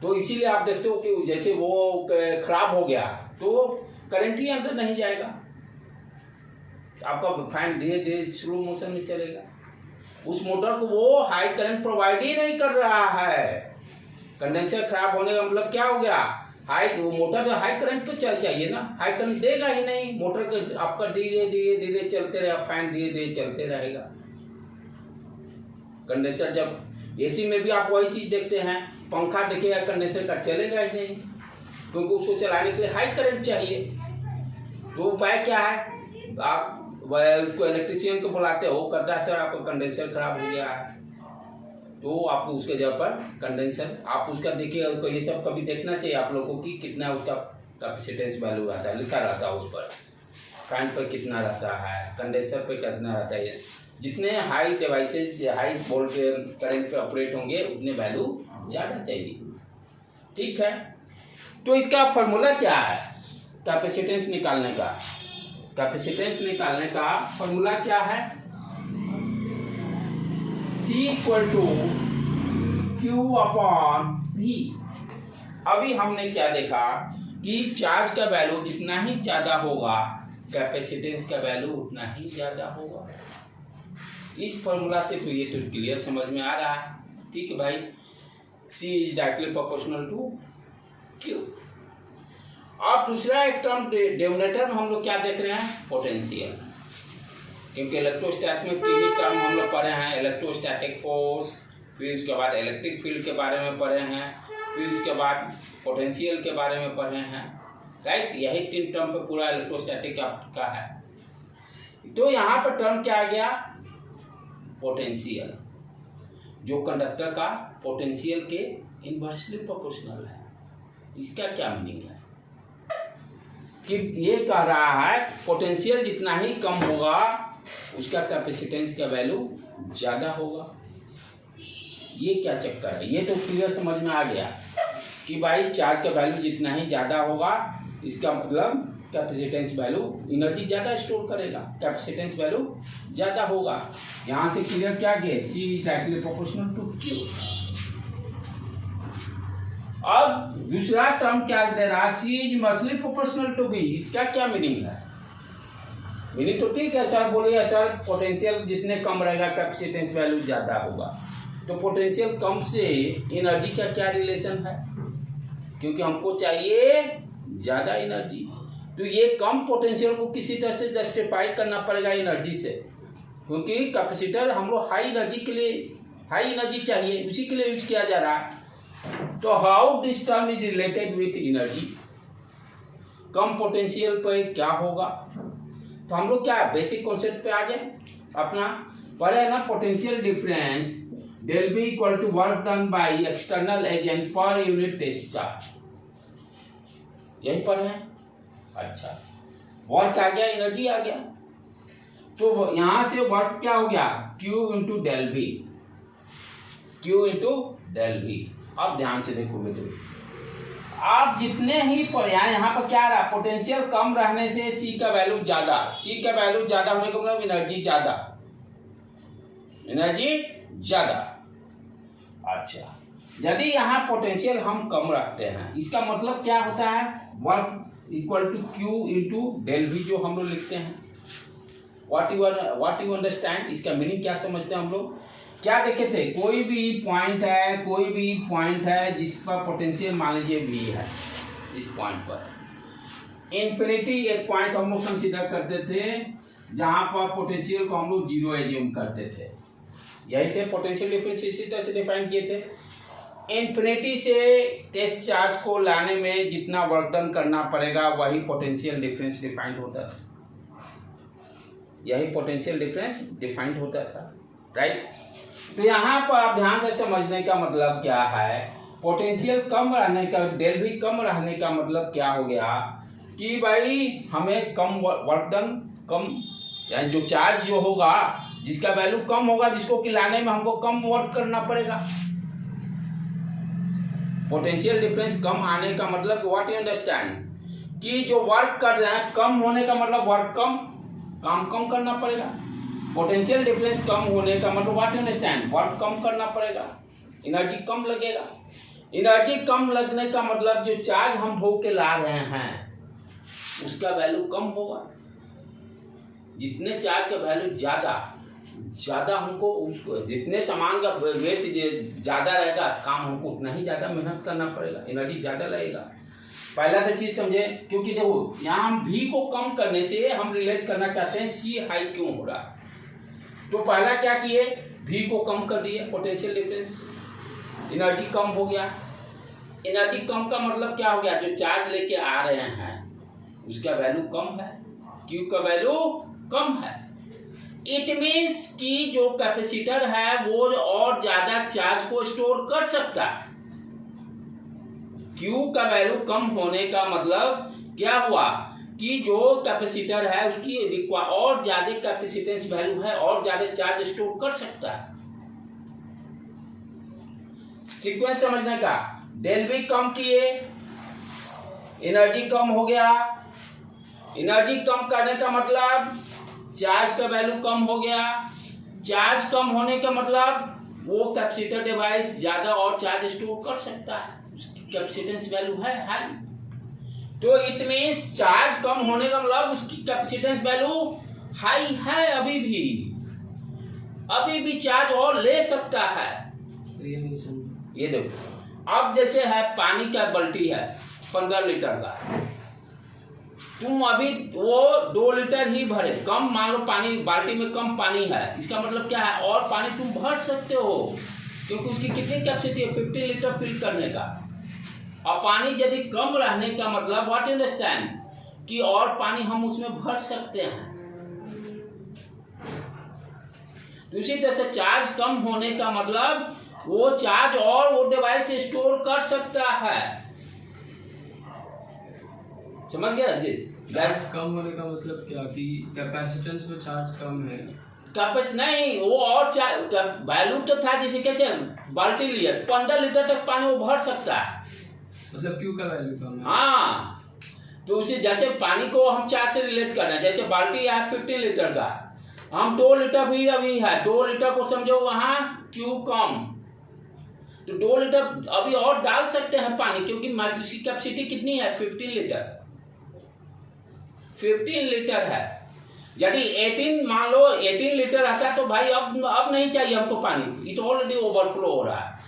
तो इसीलिए आप देखते हो कि जैसे वो खराब हो गया तो करंट ही अंदर नहीं जाएगा, आपका फैन धीरे धीरे स्लो मोशन में चलेगा। उस मोटर को वो हाई करंट प्रोवाइड ही नहीं कर रहा है। कंडेंसर खराब होने का मतलब क्या हो गया, वो मोटर हाई करंट तो चाहिए ना, हाई करंट देगा ही नहीं मोटर को, आपका धीरे धीरे धीरे चलते रहेगा, फैन धीरे धीरे चलते रहेगा। कंडेंसर जब एसी में भी आप वही चीज देखते हैं, पंखा देखेगा कंडेंसर का चलेगा ही नहीं, क्योंकि उसको चलाने के लिए हाई करंट चाहिए। तो उपाय क्या है, आप उसको इलेक्ट्रिशियन को बुलाते हो, कहता है सर आपका कंडेंसर खराब हो गया है, तो आप उसके जगह पर कंडेंसर आप उसका देखिए, ये सब कभी देखना चाहिए आप लोगों को कि कितना उसका कैपेसिटेंस वैल्यू रहता है, लिखा रहता है उस पर, फैन पर कितना रहता है, कंडेंसर पर कितना रहता है। जितने high devices high volt current पे ऑपरेट होंगे उतने वैल्यू ज़्यादा चाहिए। ठीक है, तो इसका फॉर्मूला क्या है कैपेसिटेंस निकालने का? कैपेसिटेंस निकालने का फॉर्मूला क्या है, C equal to Q upon V। अभी हमने क्या देखा कि चार्ज का वैल्यू जितना ही ज़्यादा होगा कैपेसिटेंस का वैल्यू उतना ही ज़्यादा होगा। इस फॉर्मूला से तो ये तो क्लियर समझ में आ रहा है। ठीक है भाई, C is directly proportional to Q। अब दूसरा एक टर्म डिनोमिनेटर में हम लोग क्या देख रहे हैं, पोटेंशियल, क्योंकि इलेक्ट्रोस्टैट में तीन ही टर्म हम लोग पढ़े हैं, इलेक्ट्रोस्टैटिक फोर्स, फिर उसके बाद इलेक्ट्रिक फील्ड के बारे में पढ़े हैं, फिर उसके बाद पोटेंशियल के बारे में पढ़े हैं, राइट। यही तीन टर्म पे पूरा इलेक्ट्रोस्टैटिक का है। तो यहाँ पर टर्म क्या आ गया, पोटेंशियल, जो कंडक्टर का पोटेंशियल के इनवर्सली प्रोपोर्शनल है। इसका क्या मीनिंग है कि ये कह रहा है पोटेंशियल जितना ही कम होगा उसका कैपेसिटेंस का वैल्यू ज़्यादा होगा। ये क्या चक्कर है, ये तो क्लियर समझ में आ गया कि भाई चार्ज का वैल्यू जितना ही ज़्यादा होगा इसका मतलब कैपेसिटेंस वैल्यू एनर्जी ज़्यादा स्टोर करेगा, कैपेसिटेंस वैल्यू ज़्यादा होगा। यहाँ से क्लियर क्या गया, C is directly proportional to Q। अब दूसरा टर्म क्या दे रहा है, C is inversely proportional to V। इसका क्या मीनिंग है, मीनिंग तो ठीक है सर, बोलिए सर पोटेंशियल जितने कम रहेगा कैपेसिटेंस वैल्यू ज़्यादा होगा, तो पोटेंशियल कम से एनर्जी का क्या रिलेशन है, क्योंकि हमको चाहिए ज़्यादा एनर्जी। तो ये कम पोटेंशियल को किसी तरह से जस्टिफाई करना पड़ेगा एनर्जी से, क्योंकि कैपेसिटर हम लोग हाई एनर्जी के लिए, हाई एनर्जी चाहिए उसी के लिए यूज किया जा रहा है। तो how this term is related with energy, come potential पर क्या होगा। तो हम लोग क्या बेसिक कॉन्सेप्ट पे आ जाए, अपना पढ़े ना, potential difference del V equal to work done by external agent per unit test charge, यही पढ़े हैं। अच्छा, वर्क आ गया, एनर्जी आ गया, तो यहां से वर्क क्या हो गया, Q into del V, Q into del V. अब ध्यान से देखो बेटे, आप जितने ही यहाँ पर क्या रहा, पोटेंशियल कम रहने से C का वैल्यू ज्यादा, C का वैल्यू ज्यादा होने का मतलब एनर्जी ज्यादा, एनर्जी ज्यादा। अच्छा, यदि यहाँ पोटेंशियल हम कम रखते हैं इसका मतलब क्या होता है, work equal to Q into del V जो हम लोग लिखते हैं। व्हाट यू अंडरस्टैंड, इसका मीनिंग क्या समझते हैं हम लोग। क्या देखे थे, कोई भी पॉइंट है जिस पर पोटेंशियल मान लीजिए V है, इस पॉइंट पर इन्फिनिटी एक पॉइंट हम लोग कंसीडर करते थे जहां पर पोटेंशियल को हम लोग जीरो एज्यूम करते थे, यही से पोटेंशियल डिफरेंस इसी तरह से डिफाइन किए थे। इन्फिनिटी से टेस्ट चार्ज को लाने में जितना वर्क डन करना पड़ेगा वही पोटेंशियल डिफरेंस डिफाइंड होता था, यही पोटेंशियल डिफरेंस डिफाइंड होता था, राइट। तो यहाँ पर आप ध्यान से समझने का मतलब क्या है, पोटेंशियल कम रहने का, डेल भी कम रहने का मतलब क्या हो गया कि भाई हमें कम वर्क डन, कम यानी जो चार्ज जो होगा जिसका वैल्यू कम होगा, जिसको खिलाने में हमको कम वर्क करना पड़ेगा। पोटेंशियल डिफरेंस कम आने का मतलब व्हाट यू अंडरस्टैंड, कि जो वर्क कर रहे हैं कम होने का मतलब वर्क कम, काम कम करना पड़ेगा। पोटेंशियल डिफरेंस कम होने का मतलब व्हाट यू अंडरस्टैंड, वर्क कम करना पड़ेगा, एनर्जी कम लगेगा। एनर्जी कम लगने का मतलब जो चार्ज हम ढो के ला रहे हैं उसका वैल्यू कम होगा। जितने चार्ज का वैल्यू ज़्यादा हमको उसको जितने सामान का वेट ज़्यादा रहेगा, काम हमको उतना ही ज़्यादा मेहनत करना पड़ेगा, एनर्जी ज़्यादा लगेगा। पहला तो चीज़ समझे, क्योंकि देखो यहाँ हम भी को कम करने से हम रिलेट करना चाहते हैं सी हाई क्यों हो रहा। तो पहला क्या किए, भी को कम कर दिए, पोटेंशियल डिफरेंस, एनर्जी कम हो गया। एनर्जी कम का मतलब क्या हो गया, जो चार्ज लेके आ रहे हैं उसका वैल्यू कम है, क्यू का वैल्यू कम है। इट मीन्स कि जो कैपेसिटर है वो और ज्यादा चार्ज को स्टोर कर सकता है। क्यू का वैल्यू कम होने का मतलब क्या हुआ कि जो कैपेसिटर है उसकी और ज्यादा कैपेसिटेंस वैल्यू है और ज्यादा चार्ज स्टोर कर सकता है। सीक्वेंस समझने का, डेल भी कम किए, एनर्जी कम हो गया। एनर्जी कम करने का मतलब चार्ज का वैल्यू कम हो गया। चार्ज कम होने का मतलब वो कैपेसिटर डिवाइस ज्यादा और चार्ज स्टोर कर सकता है, उसकी कैपेसिटेंस वैल्यू है हाई। तो इट मीन्स चार्ज कम होने का मतलब उसकी कैपेसिटेंस वैल्यू हाई है, अभी भी चार्ज और ले सकता है। ये देखो, अब जैसे है पानी का बाल्टी है 15 लीटर का, तुम अभी वो 2 लीटर ही भरे, कम मान लो पानी बाल्टी में कम पानी है, इसका मतलब क्या है और पानी तुम भर सकते हो, क्योंकि उसकी कितनी कैपेसिटी है 50 लीटर फिल करने का। और पानी यदि कम रहने का मतलब व्हाट यू अंडरस्टैंड कि और पानी हम उसमें भर सकते हैं। उसी तरह से चार्ज कम होने का मतलब वो चार्ज और वो डिवाइस स्टोर कर सकता है। समझ गया जी? चार्ज कम होने का मतलब क्या कि कैपेसिटेंस में चार्ज कम है, कैपेसिटी नहीं, वो और वैल्यू तो था, जैसे कैसे बाल्टी लिया 15 लीटर तक पानी वो भर सकता है, मतलब क्यू का वैल्यू कम है। हाँ, तो उसे जैसे पानी को हम चार्ज से रिलेट करना है, जैसे बाल्टी है 50 लीटर का, हम 2 लीटर भी अभी है, 2 लीटर को समझो वहां क्यू कम, तो 2 लीटर अभी और डाल सकते हैं पानी, क्योंकि उसकी कैपेसिटी कितनी है 15 लीटर, 15 लीटर है। यदि 18 मान लो 18 लीटर आता है तो भाई अब नहीं चाहिए हमको पानी, इट ऑलरेडी ओवरफ्लो हो रहा है,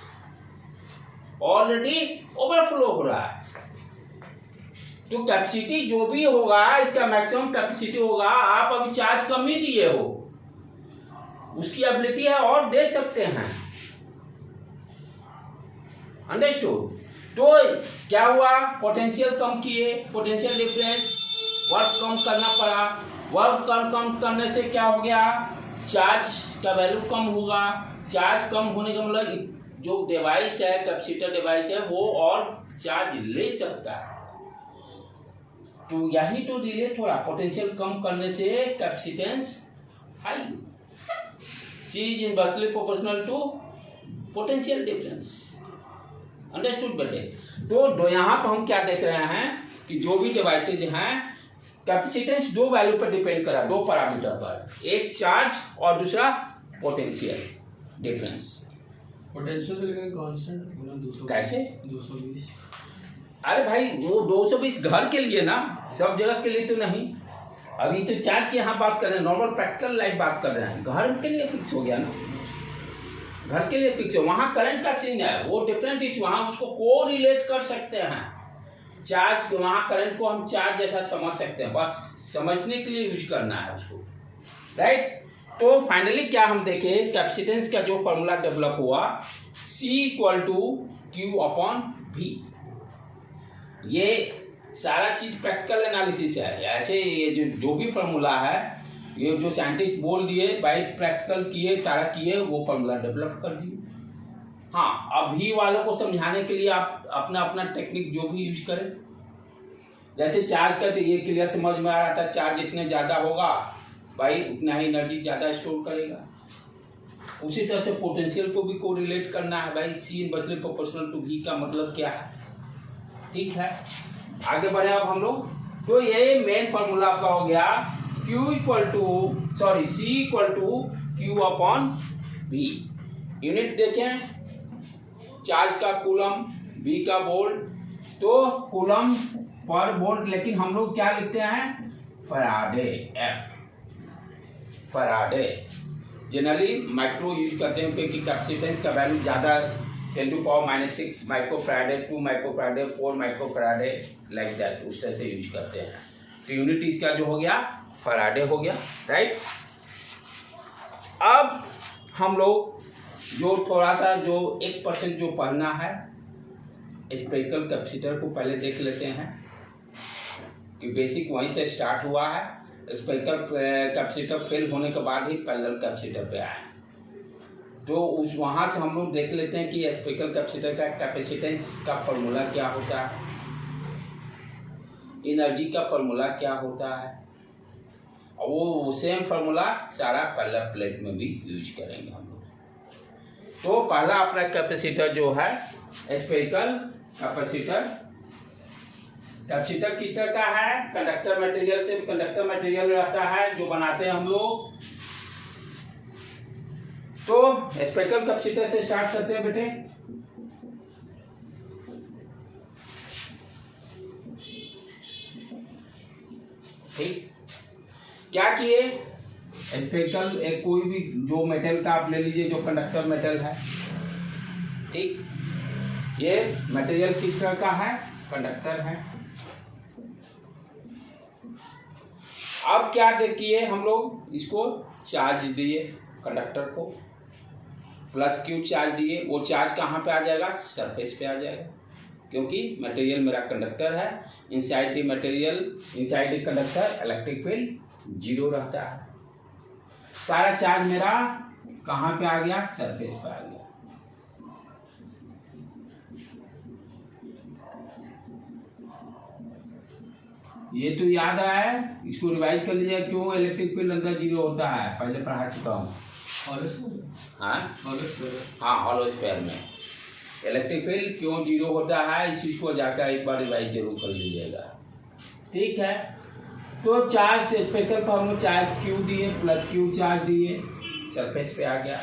ऑलरेडी ओवरफ्लो हो रहा है। तो कैपेसिटी जो भी होगा इसका मैक्सिमम कैपेसिटी होगा, आप अभी चार्ज कम ही दिए हो, उसकी एबिलिटी है और दे सकते हैं। अंडरस्टूड? तो क्या हुआ, पोटेंशियल कम किए, पोटेंशियल डिफरेंस, वर्क कम करना पड़ा। वर्क कम करने से क्या हो गया, चार्ज का वैल्यू कम होगा। चार्ज कम होने का मतलब जो डिवाइस है, कैपेसिटर डिवाइस है, वो और चार्ज ले सकता है। तो यही तो रिलेट हो रहा, पोटेंशियल कम करने से capacitance high, C is inversely proportional to potential difference. Understood बेटे? तो यहाँ पर हम क्या देख रहे हैं कि जो भी डिवाइसेज हैं कैपेसिटेंस 2 वैल्यू पर डिपेंड करा, 2 पैरामीटर पर, एक चार्ज और दूसरा पोटेंशियल डिफरेंस। पोटेंशियल तो लेकिन कांस्टेंट होना 200 कैसे 220। अरे भाई वो 220 घर के लिए ना, सब जगह के लिए तो नहीं। अभी तो चार्ज की यहाँ बात कर रहे हैं, नॉर्मल प्रैक्टिकल लाइफ बात कर रहे हैं, घर के लिए फिक्स हो गया ना, घर के लिए फिक्स है। वहाँ करंट का सीन है, वो डिफरेंट इशू, वहाँ उसको को रिलेट कर सकते हैं। चार्ज वहाँ करंट को हम चार्ज जैसा समझ सकते हैं, बस समझने के लिए यूज करना है उसको, राइट? तो फाइनली क्या हम देखे, कैपेसिटेंस का जो फॉर्मूला डेवलप हुआ C = Q/V। ये सारा चीज प्रैक्टिकल एनालिसिस है। ऐसे ये जो भी फॉर्मूला है, ये जो साइंटिस्ट बोल दिए, बाई प्रैक्टिकल किए, सारा किए, वो फॉर्मूला डेवलप कर दिए। हाँ, अभी वालों को समझाने के लिए आप अपना अपना टेक्निक जो भी यूज करें। जैसे चार्ज का तो ये क्लियर समझ में आ रहा था, चार्ज जितने ज़्यादा होगा भाई उतना ही एनर्जी ज़्यादा स्टोर करेगा। उसी तरह से पोटेंशियल को भी कोरिलेट करना है भाई, C inversely proportional to V का मतलब क्या है, ठीक है? आगे बढ़े अब हम लोग। तो ये मेन फॉर्मूला आपका हो गया C equal to Q upon V। Unit देखें, चार्ज का कूलम, V का वोल्ट, तो कूलम पर वोल्ट, लेकिन हम लोग क्या लिखते हैं, faraday, faraday. Generally micro use करते हैं क्योंकि कैपेसिटेंस का वैल्यू ज़्यादा 10⁻⁻⁶ micro faraday, 2 micro faraday, 4 micro faraday, like that, उस तरह से यूज करते हैं। तो यूनिट इसका जो हो गया फैराडे हो गया, राइट। अब हम लोग जो थोड़ा सा जो 1% जो पढ़ना है, स्पेरिकल कैपेसिटर को पहले देख लेते हैं कि बेसिक वहीं से स्टार्ट हुआ है। स्पेरिकल कैपेसिटर फेल होने के बाद ही पैरेलल कैपेसिटर पे आया, तो उस वहाँ से हम लोग देख लेते हैं कि स्पेरिकल कैपेसिटर का कैपेसिटेंस का फॉर्मूला क्या होता है, एनर्जी का फॉर्मूला क्या होता है, और वो सेम फार्मूला सारा पैरेलल प्लेट में भी यूज करेंगे हम लोग। तो पहला अपना कैपेसिटर जो है स्पेरिकल कैपेसिटर, कैपेसिटर किस तरह का है, कंडक्टर मटेरियल से, कंडक्टर मटेरियल रहता है जो बनाते हैं हम लोग। तो स्पेरिकल कैपेसिटर से स्टार्ट करते हैं बेटे। ठीक, क्या किए, स्पेरिकल एक कोई भी जो मेटल का आप ले लीजिए जो कंडक्टर मेटल है, ठीक, ये मटेरियल किस तरह का है, कंडक्टर है। अब क्या किए हम लोग, इसको चार्ज दिए, कंडक्टर को प्लस Q चार्ज दिए, वो चार्ज कहाँ पे आ जाएगा, सरफेस पे आ जाएगा, क्योंकि मटेरियल मेरा कंडक्टर है। Inside the material, inside the conductor electric field 0 रहता है। सारा चार्ज मेरा कहाँ पे आ गया, सरफेस पे आ गया। ये तो याद है, इसको रिवाइज कर लीजिए, क्यों इलेक्ट्रिक फील्ड अंदर 0 होता है, पहले पढ़ा चुका हूँ। हाँ, हॉलो स्फीयर में इलेक्ट्रिक फील्ड क्यों 0 होता है, इस चीज को जाकर एक बार रिवाइज जरूर कर लीजिएगा, ठीक है। तो charge spherical formula, charge Q दिए, प्लस Q चार्ज दिए, सरफेस पे आ गया।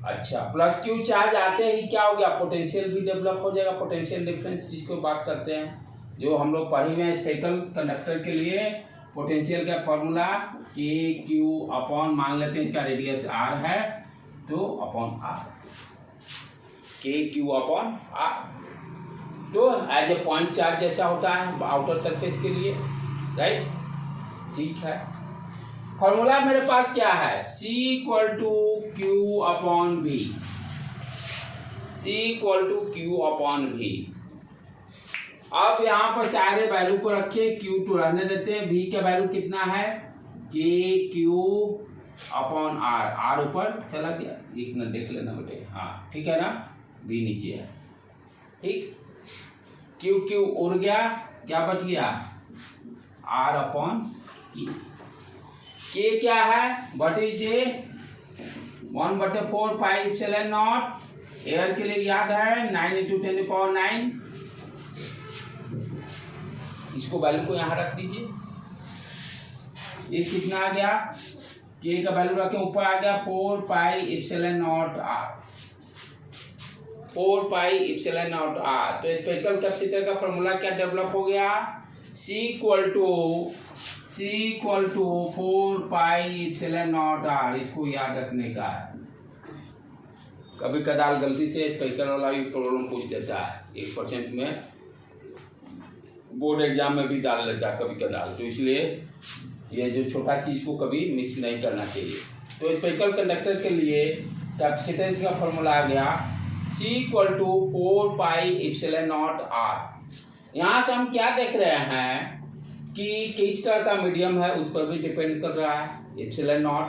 अच्छा, प्लस Q चार्ज आते ही क्या हो गया, पोटेंशियल भी डेवलप हो जाएगा, पोटेंशियल डिफरेंस जिसको बात करते हैं, जो हम लोग पढ़े हुए हैं स्पेरिकल कंडक्टर के लिए। पोटेंशियल का फॉर्मूला KQ अपॉन, मान लेते हैं इसका रेडियस R है, तो upon R, KQ upon R, तो एज ए पॉइंट चार्ज जैसा होता है आउटर सरफेस के लिए, राइट, ठीक है। फॉर्मूला मेरे पास क्या है, C equal to Q upon V, C equal to Q upon V। अब यहाँ पर सारे वैल्यू को रखिए, Q टू रहने देते हैं, V का वैल्यू कितना है, KQ अपॉन R, R ऊपर चला गया, एक ना देख लेना बेटे, हाँ ठीक है ना, V नीचे है, ठीक, Q उड़ गया, क्या बच गया, R अपॉन K क्या है, what is a 1/4 pi epsilon not, air के लिए याद है 9 × 10⁹ इसको वैल्यू को यहाँ रख दीजिए। ये कितना आ गया, K का वैल्यू रखें, ऊपर आ गया 4 pi epsilon naught R, 4 pi epsilon naught R। तो स्पेरिकल कैपेसिटर का फॉर्मूला क्या डेवलप हो गया, C equal to 4 pi epsilon naught R। इसको याद रखने का है, कभी कदार गलती से स्पेरिकल वाला भी प्रॉब्लम पूछ देता है, 1% में बोर्ड एग्जाम में भी डाल लेता है कभी कदार, तो इसलिए ये जो छोटा चीज को कभी मिस नहीं करना चाहिए। तो स्पेरिकल कंडक्टर के लिए कैपेसिटेंस का फॉर्मूला आ गया C equal to 4 pi epsilon naught R। यहाँ से हम क्या देख रहे हैं कि किस तरह का मीडियम है उस पर भी डिपेंड कर रहा है, एप्सिलॉन नॉट,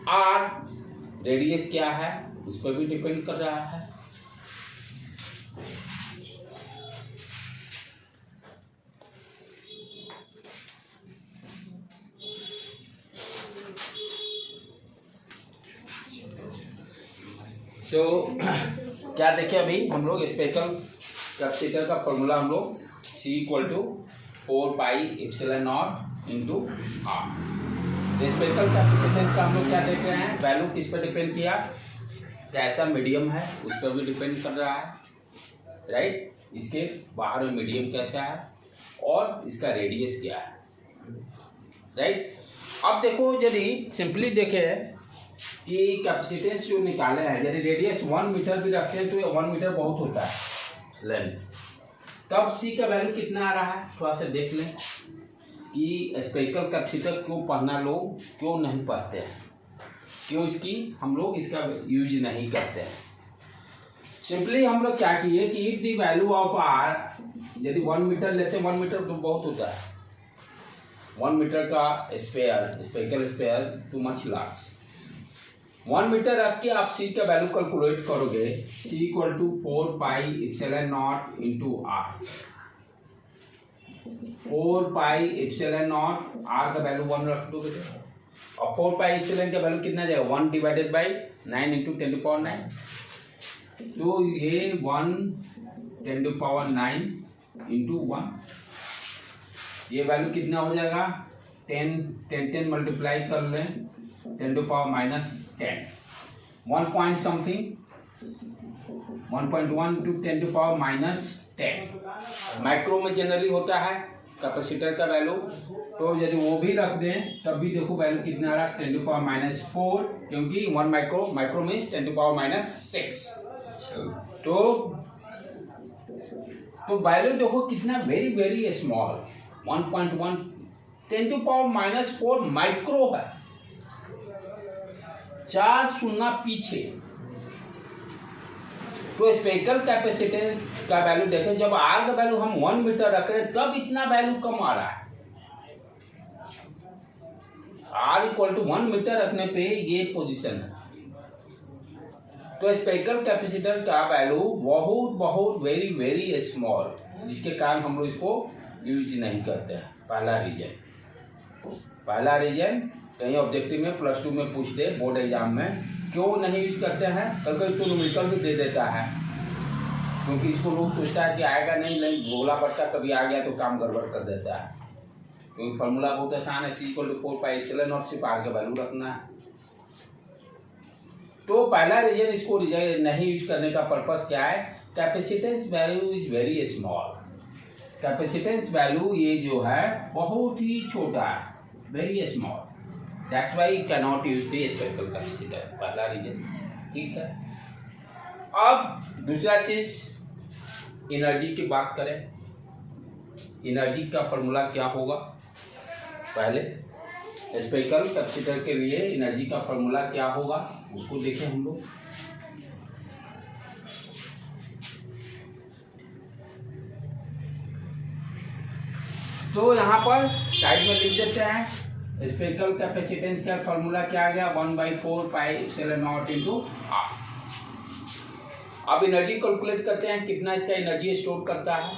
R रेडियस क्या है उस पर भी डिपेंड कर रहा है। तो क्या देखें अभी हम लोग स्पेरिकल कैपेसिटर का फॉर्मूला हम लोग C equal to 4 pi epsilon not into R. Spectral capacitance का हम लोग क्या देख रहे हैं, वैल्यू किस पर डिपेंड किया, कैसा मीडियम है उस पर भी डिपेंड कर रहा है, राइट। इसके बाहर में मीडियम कैसा है और इसका रेडियस क्या है, राइट। अब देखो यदि सिंपली देखें कि कैपेसिटेंस जो निकाले हैं, यदि रेडियस 1 मीटर भी रखते हैं तो 1 मीटर बहुत होता है लेंथ, तब सी का वैल्यू कितना आ रहा है, थोड़ा सा देख लें कि स्पेक्ट्रल कैपेसिटर क्यों पढ़ना लोग क्यों नहीं पढ़ते हैं, क्यों इसकी हम लोग इसका यूज नहीं करते हैं। सिंपली हम लोग क्या किए कि if the value of R, यदि 1 मीटर लेते हैं, 1 मीटर तो बहुत होता है, 1 मीटर का spectral sphere too much large, 1 metre रख के आप सी का वैल्यू कैलकुलेट करोगे, C equal to 4 pi epsilon not into R, 4 pi epsilon nought, R का वैल्यू 1 रख दो बेटे, और 4 पाई एप्सिलॉन का वैल्यू कितना जाएगा 1 डिवाइडेड बाई 9 इंटू 10⁻9, तो ये 1 10⁻9 इंटू 1, ये वैल्यू कितना हो जाएगा 10 मल्टीप्लाई कर लें 10⁻−10, 1 पॉइंट समथिंग 1.1 टू 10⁻−10 माइक्रो में जनरली होता है कैपेसिटर का वैल्यू, तो यदि वो भी रख दें तब भी देखो वैल्यू कितना आ रहा है 10⁻⁴, क्योंकि 1 माइक्रो मीन्स 10⁻6, तो वैल्यू देखो कितना वेरी वेरी स्मॉल 1.1 10⁻⁴ माइक्रो है, 4 शून्य पीछे। तो स्पेक्ट्रल कैपेसिटेंस का वैल्यू देखें, जब आर का वैल्यू हम 1 मीटर रख रहे हैं तब इतना वैल्यू कम आ रहा है, आर इक्वल टू 1 मीटर रखने पे ये पोजीशन है। तो स्पेक्ट्रल कैपेसिटर का वैल्यू बहुत बहुत वेरी वेरी स्मॉल, जिसके कारण हम लोग इसको यूज नहीं करते हैं। पहला रीजन कहीं ऑब्जेक्टिव में +2 में पूछ दे बोर्ड एग्जाम में, क्यों नहीं यूज करते हैं, कभी तो न्यूमेरिकल भी दे देता है, क्योंकि इसको लोग सोचता है कि आएगा नहीं भोला बच्चा कभी आ गया तो काम गड़बड़ कर देता है, क्योंकि फॉर्मूला बहुत आसान है, C equal to 4 pi epsilon nought, सिर्फ आर का वैल्यू रखना है। तो पहला रीजन इसको नहीं यूज करने का पर्पस क्या है, capacitance value is very small, capacitance value ये जो है बहुत ही छोटा है, very small, that's why can not use the spectral capacitor, पहला रीजन, ठीक है। अब दूसरा चीज एनर्जी की बात करें, एनर्जी का फॉर्मूला क्या होगा, पहले स्पेक्ट्रल कैपेसिटर के लिए एनर्जी का फॉर्मूला क्या होगा उसको देखें हम लोग। तो यहाँ पर साइड में लिख देते हैं, स्पेक्ट्रल कैपेसिटेंस का फॉर्मूला क्या आ गया 1/4 pi epsilon not into R. अब एनर्जी कैलकुलेट करते हैं, कितना इसका एनर्जी स्टोर करता है।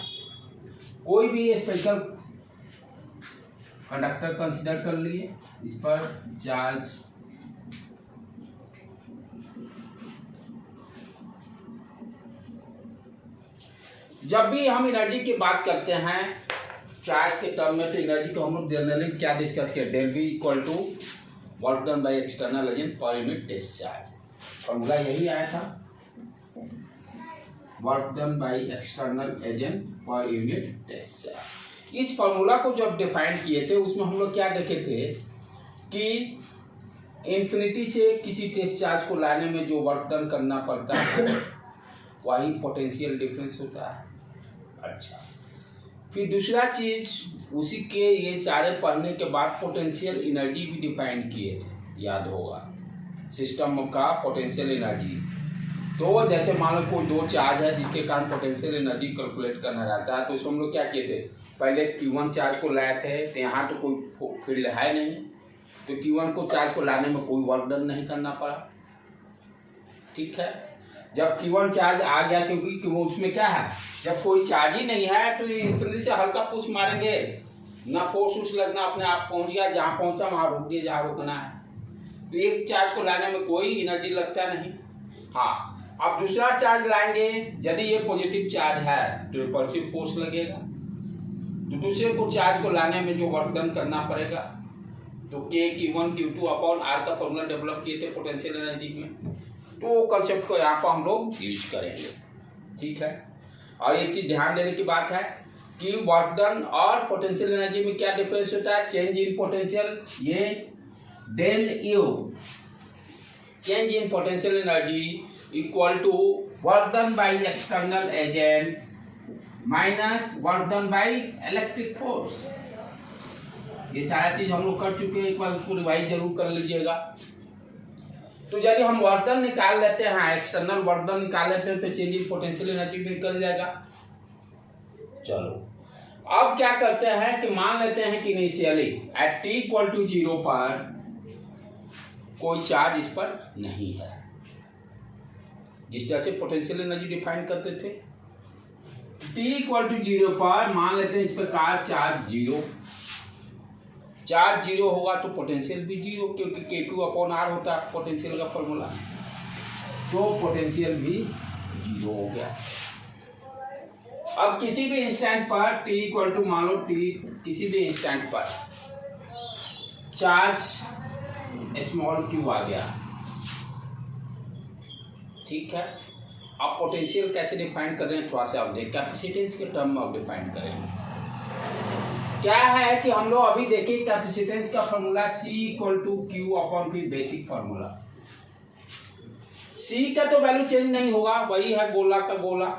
कोई भी स्पेक्ट्रल कंडक्टर कंसीडर कर लिए, इस पर चार्ज जब भी हम एनर्जी की बात करते हैं चार्ज के टर्म में, तो एनर्जी को हम लोग जनरली क्या डिस्कस किया, del V equal to work done by external agent per unit discharge, formula यही आया था, work done by external agent per unit discharge. इस फॉर्मूला को जब डिफाइन किए थे उसमें हम लोग क्या देखे थे कि इन्फिनिटी से किसी डिस्चार्ज को लाने में जो वर्क डन करना पड़ता है वही पोटेंशियल डिफरेंस होता है। अच्छा, फिर दूसरा चीज उसी के ये सारे पढ़ने के बाद पोटेंशियल एनर्जी भी डिफाइन किए थे, याद होगा, सिस्टम का पोटेंशियल एनर्जी। तो जैसे मान लो कोई 2 चार्ज है जिसके कारण पोटेंशियल एनर्जी कैलकुलेट करना रहता है, तो इसमें हम लोग क्या किए थे, पहले Q1 चार्ज को लाए थे, तो यहाँ तो कोई फील्ड है नहीं, तो Q1 को चार्ज को लाने में कोई वर्क डन नहीं करना पड़ा, ठीक है। जब Q1 चार्ज आ गया, क्योंकि उसमें क्या है, जब कोई चार्ज ही नहीं है तो इन्फिनिटी से हल्का पुश मारेंगे, ना फोर्स उस लगना, अपने आप पहुंच गया, जहाँ पहुंचा वहाँ रुक दिए जहाँ रुकना है, तो एक चार्ज को लाने में कोई एनर्जी लगता नहीं। हाँ, अब दूसरा चार्ज लाएंगे, यदि ये पॉजिटिव चार्ज है तो रिपल्सिव फोर्स लगेगा, तो दूसरे को चार्ज को लाने में जो वर्क डन करना पड़ेगा, तो के Q1 Q2 अपॉन आर का फॉर्मूला डेवलप किए थे पोटेंशियल एनर्जी में, तो वो कंसेप्ट को यहाँ पर हम लोग यूज करेंगे। ठीक है, और एक चीज ध्यान देने की बात है कि वर्क डन और पोटेंशियल एनर्जी में क्या डिफरेंस होता है, चेंज इन पोटेंशियल, ये del U change in potential energy equal to work done by external agent minus work done by electric force. ये सारा चीज हम लोग कर चुके हैं, एक बार उसको रिवाइज जरूर कर लीजिएगा। तो यदि हम वर्क डन निकाल लेते हैं, एक्सटर्नल वर्क डन निकाल लेते हैं, तो चेंज इन पोटेंशियल एनर्जी भी निकल जाएगा। चलो अब क्या करते हैं कि मान लेते हैं कि initially at t equal to 0 पर कोई चार्ज इस पर नहीं है, जिस तरह से पोटेंशियल एनर्जी डिफाइन करते थे। t इक्वल टू 0 पर मान लेते हैं इस प्रकार चार्ज 0, चार्ज 0 होगा तो पोटेंशियल भी 0, क्योंकि K2 अपॉन R होता है पोटेंशियल का फॉर्मूला, तो पोटेंशियल भी 0 हो गया। अब किसी भी इंस्टेंट पर t इक्वल टू मान लो t, किसी भी इंस्टेंट पर चार्ज स्मॉल q आ गया। ठीक है, अब पोटेंशियल कैसे डिफाइन कर रहे हैं थोड़ा सा आप देख, कैपेसिटेंस के टर्म में आप डिफाइन करेंगे। क्या है कि हम लोग अभी देखिए कैपेसिटेंस का formula C equal to Q upon V, basic formula. C का तो वैल्यू चेंज नहीं होगा, वही है गोला का गोला,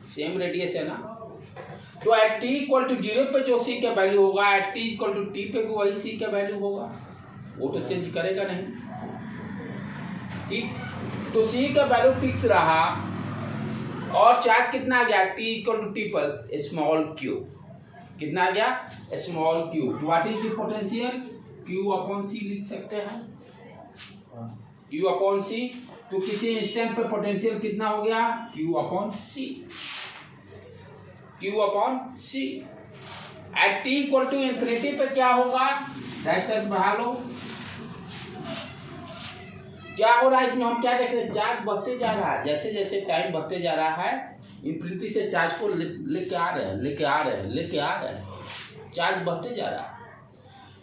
सेम रेडियस है ना। तो एट t इक्वल टू 0 पे जो C का वैल्यू होगा, at t equal to t पे भी वही C का वैल्यू होगा, वो तो चेंज करेगा नहीं। ठीक, तो C का वैल्यू फिक्स रहा और चार्ज कितना आ गया t इक्वल टू t पर स्मॉल q, कितना आ गया small q। What is the potential, q upon c लिख सकते हैं, q अपॉन c। तो किसी इंस्टेंट पे पोटेंशियल कितना हो गया, q upon c, q upon c। At t equal to infinity पे क्या होगा, डैश बढ़ा लो, क्या हो रहा है इसमें हम क्या देख रहे हैं, चार्ज बढ़ते जा रहा है, जैसे जैसे टाइम बढ़ते जा रहा है इंफिनिटी से चार्ज को लेके आ रहे हैं, चार्ज बढ़ते जा रहा है।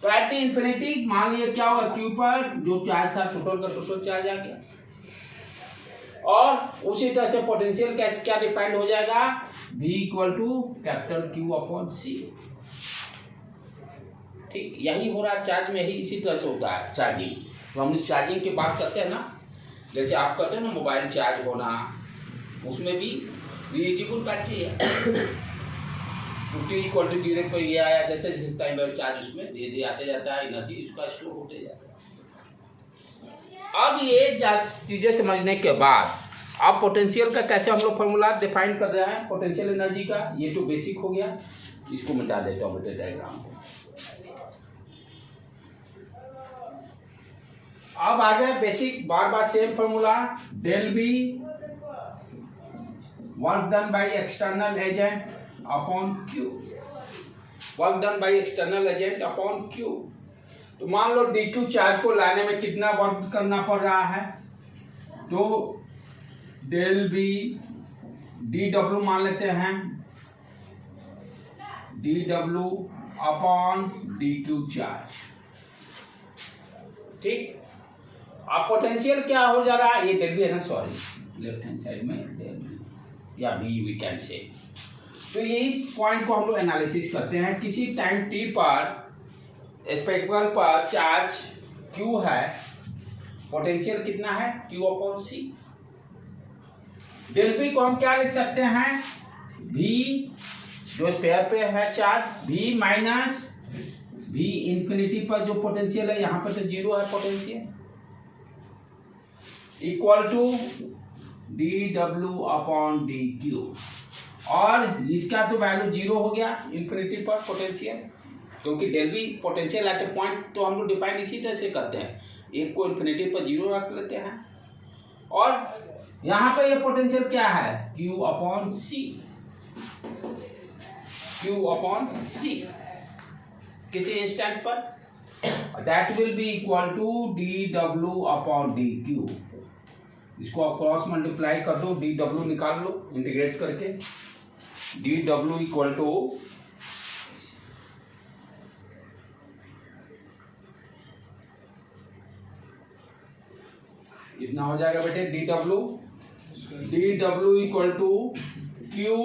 तो एट इंफिनिटी मान लिया क्या होगा, क्यू पर जो चार्ज था टोटल का टोटल चार्ज आ गया, और उसी तरह से पोटेंशियल कैसे क्या डिफाइंड हो जाएगा, V equal to capital Q upon C। ठीक, यही हो रहा है चार्ज में, यही इसी तरह से होता है चार्जिंग। तो हम इस चार्जिंग की बात करते हैं ना, जैसे आप कहते हैं ना मोबाइल चार्ज होना, उसमें भी रियूजेबल बैटरी है। t इक्वल टू 0 पर ये आया, जैसे जैसे टाइम चार्ज उसमें धीरे धीरे आते जाता है, एनर्जी उसका स्टोर होते जाता है। अब ये चीजें समझने के बाद अब पोटेंशियल का कैसे हम लोग फॉर्मूला डिफाइन कर रहे हैं पोटेंशियल एनर्जी का, ये तो बेसिक हो गया, इसको मिटा देता हूँ बेटे डायग्राम को। अब आ गया बेसिक, बार बार same formula, del V work done by external agent upon Q, work done by external agent upon Q. तो मान लो डी क्यू चार्ज को लाने में कितना वर्क करना पड़ रहा है, तो डेल बी डी डब्ल्यू मान लेते हैं, D W upon D Q charge. ठीक, अब पोटेंशियल क्या हो जा रहा है, ये डेल बी है ना, सॉरी लेफ्ट हैंड साइड में डेल बी या बी वी कैन से। तो ये इस पॉइंट को हम लोग एनालिसिस करते हैं, किसी टाइम टी पर स्पेक्ट्रल पर चार्ज क्यू है, पोटेंशियल कितना है, क्यू अपॉन सी। डेल बी को हम क्या लिख सकते हैं, भी जो स्फीयर पे है चार्ज, भी माइनस भी इंफिनिटी पर जो पोटेंशियल है, यहाँ पर तो 0 है potential, equal to D W upon D Q. और इसका तो वैल्यू 0 हो गया इंफिनिटी पर पोटेंशियल, क्योंकि del V potential at a point तो हम लोग डिफाइन इसी तरह से करते हैं, एक को इंफिनिटी पर 0 रख लेते हैं, और यहाँ पे ये पोटेंशियल क्या है, Q upon C, Q upon C किसी इंस्टेंट पर, that will be equal to D W upon D Q. इसको आप क्रॉस मल्टीप्लाई कर दो, डी डब्ल्यू निकाल लो इंटीग्रेट करके, डी डब्ल्यू इक्वल टू कितना हो जाएगा बेटे D W equal to Q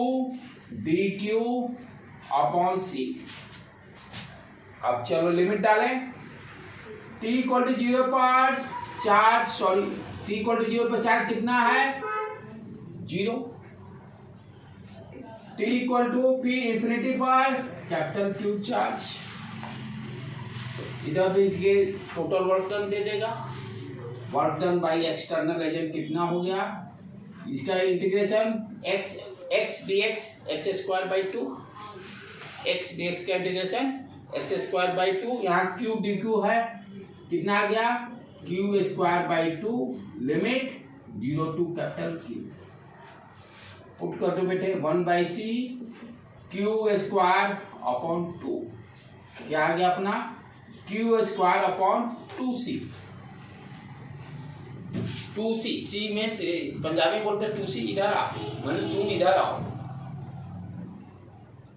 D Q upon C. अब चलो लिमिट डालें, t इक्वल टू 0 पर charge, sorry t equal to 0 पर चार्ज कितना है 0, t equal to p infinity पर कैपिटल Q चार्ज। इधर भी ये टोटल वर्क डन दे देगा, work done by external agent कितना हो गया, इसका integration x dx x square by 2, x dx का इंटीग्रेशन x स्क्वायर बाई 2, यहाँ q dq है कितना आ गया q square by 2 limit 0 to capital Q। Put कर दो बेटे 1 by C q square upon 2, क्या आ गया अपना q square upon 2c। 2c सी में पंजाबी बोलते 2c, इधर आओ, मैंने तुम इधर आओ,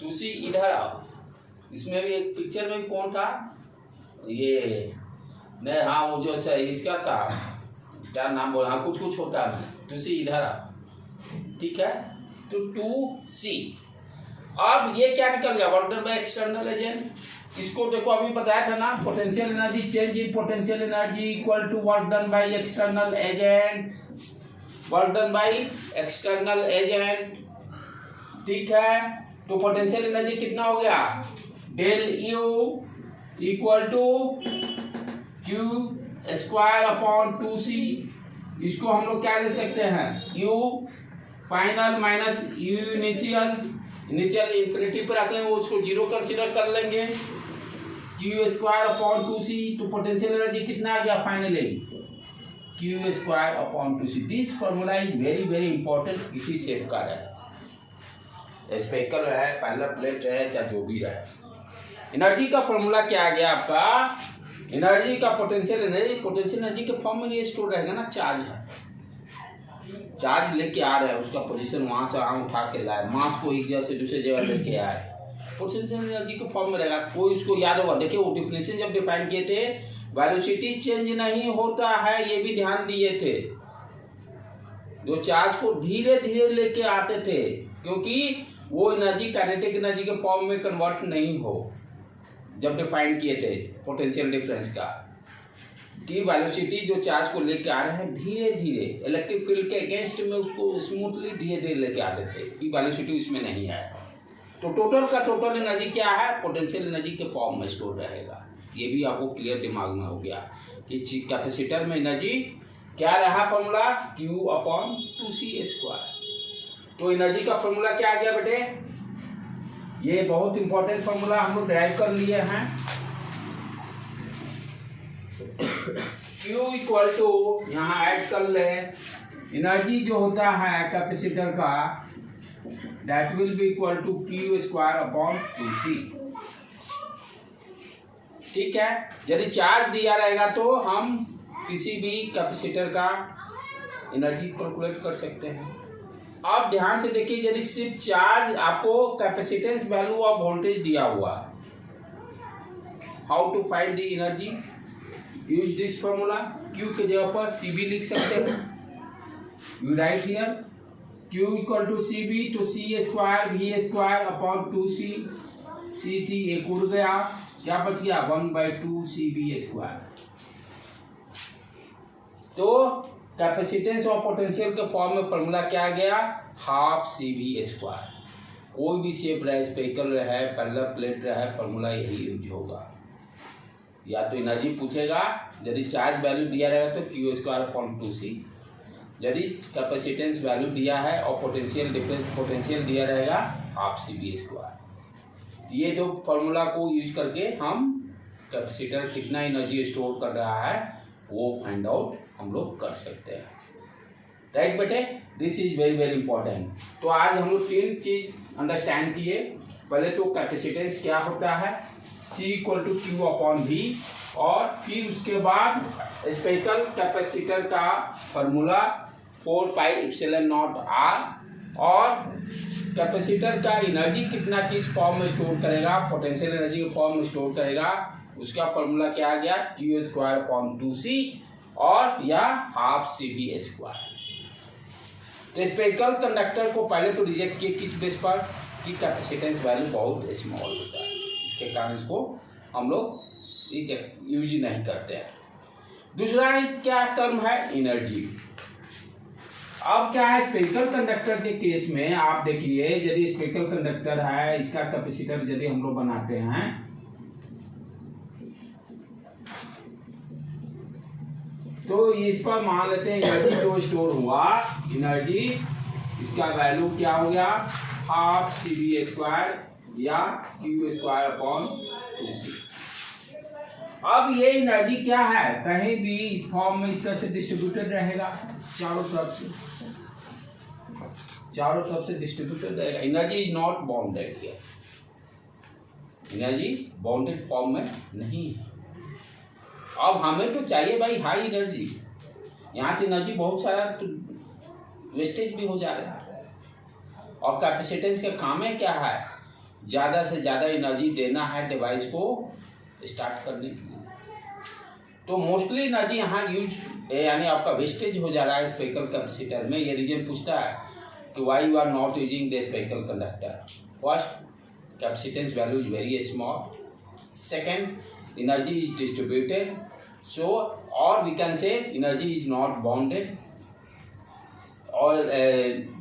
2c इधर आओ। इसमें भी एक पिक्चर में कौन था ये नहीं, हाँ वो जो इसका था क्या नाम बोला, हाँ कुछ होता है, 2c इधर आओ, ठीक है। तो 2c अब ये क्या निकल गया work done by external agent. इसको देखो अभी बताया था ना, potential energy change in potential energy equal to work done by external agent, work done by external agent, ठीक है। तो पोटेंशियल एनर्जी कितना हो गया del U equal to Q square upon 2c। इसको हम लोग क्या ले सकते हैं u final minus u initial, initial infinity पर रख लेंगे, उसको 0 कंसीडर कर लेंगे, क्यू स्क्वायर अपॉन 2c। तो पोटेंशियल एनर्जी कितना आ गया finally Q square upon 2c। This formula is very very important, किसी शेप का रहे, स्पेकल रहे, पैरेलल प्लेट रहे, चाहे जो भी रहे। एनर्जी का फॉर्मूला क्या आ गया आपका, एनर्जी का पोटेंशियल एनर्जी के फॉर्म में ये स्टोर रहेगा ना, चार्ज है, चार्ज लेके आ रहे हैं, उसका पोजीशन वहां से वहां उठा के लाए, मास को एक जगह से दूसरे जगह लेके आए, पोटेंशियल एनर्जी के फॉर्म में रहेगा। कोई उसको याद होगा, देखिए वो डिफिनेशन जब डिफाइन किए थे, वेलोसिटी चेंज नहीं होता है, ये भी ध्यान दिए थे, जो चार्ज को धीरे धीरे लेके आते थे, क्योंकि वो एनर्जी काइनेटिक एनर्जी के फॉर्म में कन्वर्ट नहीं हो, जब डिफाइन किए थे पोटेंशियल डिफरेंस का, कि वेलोसिटी जो चार्ज को लेके आ रहे हैं धीरे धीरे इलेक्ट्रिक फील्ड के अगेंस्ट में उसको स्मूथली धीरे धीरे लेके आते थे, कि वेलोसिटी उसमें नहीं आया। तो टोटल का टोटल एनर्जी क्या है, पोटेंशियल एनर्जी के फॉर्म में स्टोर रहेगा। ये भी आपको क्लियर दिमाग में हो गया कि कैपेसिटर में एनर्जी क्या रहा formula Q upon 2c square. तो एनर्जी का फॉर्मूला क्या आ गया बेटे, ये बहुत इंपॉर्टेंट फॉर्मूला हम लोग ड्राइव कर लिए हैं, Q इक्वल टू, यहाँ ऐड कर ले, एनर्जी जो होता है कैपेसिटर का that will be equal to Q square upon 2c, ठीक है। यदि चार्ज दिया रहेगा तो हम किसी भी कैपेसिटर का एनर्जी कैलकुलेट कर सकते हैं। अब ध्यान से देखिए, यदि सिर्फ चार्ज, आपको कैपेसिटेंस वैल्यू ऑफ वोल्टेज दिया हुआ, how to find the energy, use this formula, Q के जगह पर CB लिख सकते हैं, you write here Q equal to CB, तो C square V square upon 2c, C एक उड़ गया, क्या बच गया 1/2 CB स्क्वायर। तो कैपेसिटेंस और पोटेंशियल के फॉर्म में फॉर्मूला क्या आ गया, हाफ CB स्क्वायर। कोई भी शेप रहे, स्पेकल रहे, पैरेलल प्लेट रहे, फॉर्मूला यही यूज होगा। या तो एनर्जी पूछेगा, यदि चार्ज वैल्यू दिया रहेगा तो Q स्क्वायर अपॉन 2c, यदि कैपेसिटेंस वैल्यू दिया है और पोटेंशियल डिफरेंस पोटेंशियल दिया रहेगा हाफ CB स्क्वायर। ये दो फॉर्मूला को यूज करके हम कैपेसिटर कितना एनर्जी स्टोर कर रहा है वो फाइंड आउट हम लोग कर सकते हैं, राइट बेटे। This is very very important. तो आज हम लोग 3 चीज अंडरस्टैंड किए। पहले तो कैपेसिटेंस क्या होता है, C equal to Q upon V, और फिर उसके बाद स्पेकल कैपेसिटर का फॉर्मूला 4πε0r, और कैपेसिटर का एनर्जी कितना किस फॉर्म में स्टोर करेगा, पोटेंशियल एनर्जी के फॉर्म में स्टोर करेगा, उसका फॉर्मूला क्या आ गया Q स्क्वायर अपॉन 2c, और या हाफ CV²। तो स्पेरिकल कंडक्टर को पहले तो रिजेक्ट किए किस बेस पर कि कैपेसिटेंस वैल्यू बहुत स्मॉल होता है, इसके कारण इसको हम लोग यूज नहीं करते हैं। दूसरा क्या टर्म है, एनर्जी। अब क्या है, स्पेरिकल कंडक्टर के केस में आप देखिए, यदि स्पेरिकल कंडक्टर है, इसका कैपेसिटर यदि हम लोग बनाते हैं तो इस पर मान लेते हैं एनर्जी जो स्टोर हुआ, एनर्जी इसका वैल्यू क्या हो गया, हाफ CV² या Q²/2C। अब ये एनर्जी क्या है, कहीं भी इस फॉर्म में इस तरह से डिस्ट्रीब्यूटेड रहेगा, चारों तरफ से डिस्ट्रीब्यूटेड रहेगा। Energy is not bounded here, energy bounded form में नहीं है। अब हमें तो चाहिए भाई हाई एनर्जी, यहाँ की एनर्जी बहुत सारा तो वेस्टेज भी हो जा रहा है। और कैपेसिटेंस का काम है क्या है, ज़्यादा से ज़्यादा एनर्जी देना है डिवाइस को स्टार्ट करने के लिए। तो मोस्टली एनर्जी यहाँ यूज यानी आपका वेस्टेज हो जा रहा है स्पेरिकल कैपेसिटर में। ये रीजन पूछता है कि why you are not using the spherical conductor. First, capacitance value is very small. Second, energy is distributed, so or we can say energy is not bounded, or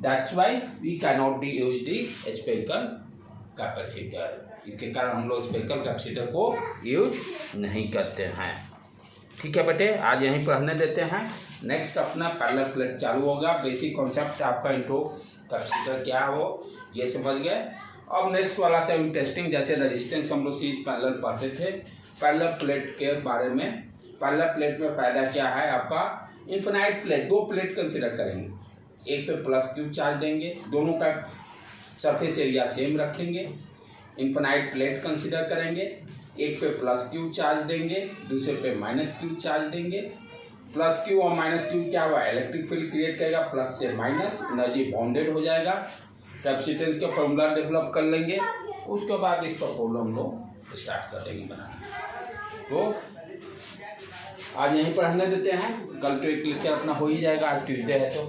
that's why we cannot be use the spherical capacitor। इसके कारण हम लोग spherical capacitor को use नहीं करते हैं। ठीक है बेटे, आज यहीं पर रहने देते हैं। नेक्स्ट अपना पैरेलल प्लेट चालू होगा। बेसिक कॉन्सेप्ट आपका इंट्रो कैपेसिटर क्या हो ये समझ गए। अब नेक्स्ट वाला से इंटरेस्टिंग, जैसे रेजिस्टेंस हम लोग सीरीज पैरेलल पढ़ते थे, पैरेलल प्लेट के बारे में। पैरेलल प्लेट में फायदा क्या है आपका, इन्फिनाइट प्लेट, दो प्लेट कंसिडर करेंगे, एक पे प्लस Q चार्ज देंगे, दोनों का सरफेस एरिया सेम रखेंगे। इन्फिनाइट प्लेट कंसिडर करेंगे, एक पे प्लस Q चार्ज देंगे, दूसरे पे माइनस Q चार्ज देंगे। प्लस Q और माइनस Q क्या हुआ, इलेक्ट्रिक फील्ड क्रिएट करेगा, प्लस से माइनस, एनर्जी बाउंडेड हो जाएगा। कैपेसिटेंस का फॉर्मूला डेवलप कर लेंगे, उसके बाद इस पर प्रॉब्लम हम लोग स्टार्ट कर देंगे बनाना। तो आज यहीं पर रहने देते हैं, कल तो एक लेक्चर अपना हो ही जाएगा, आज ट्यूसडे है तो।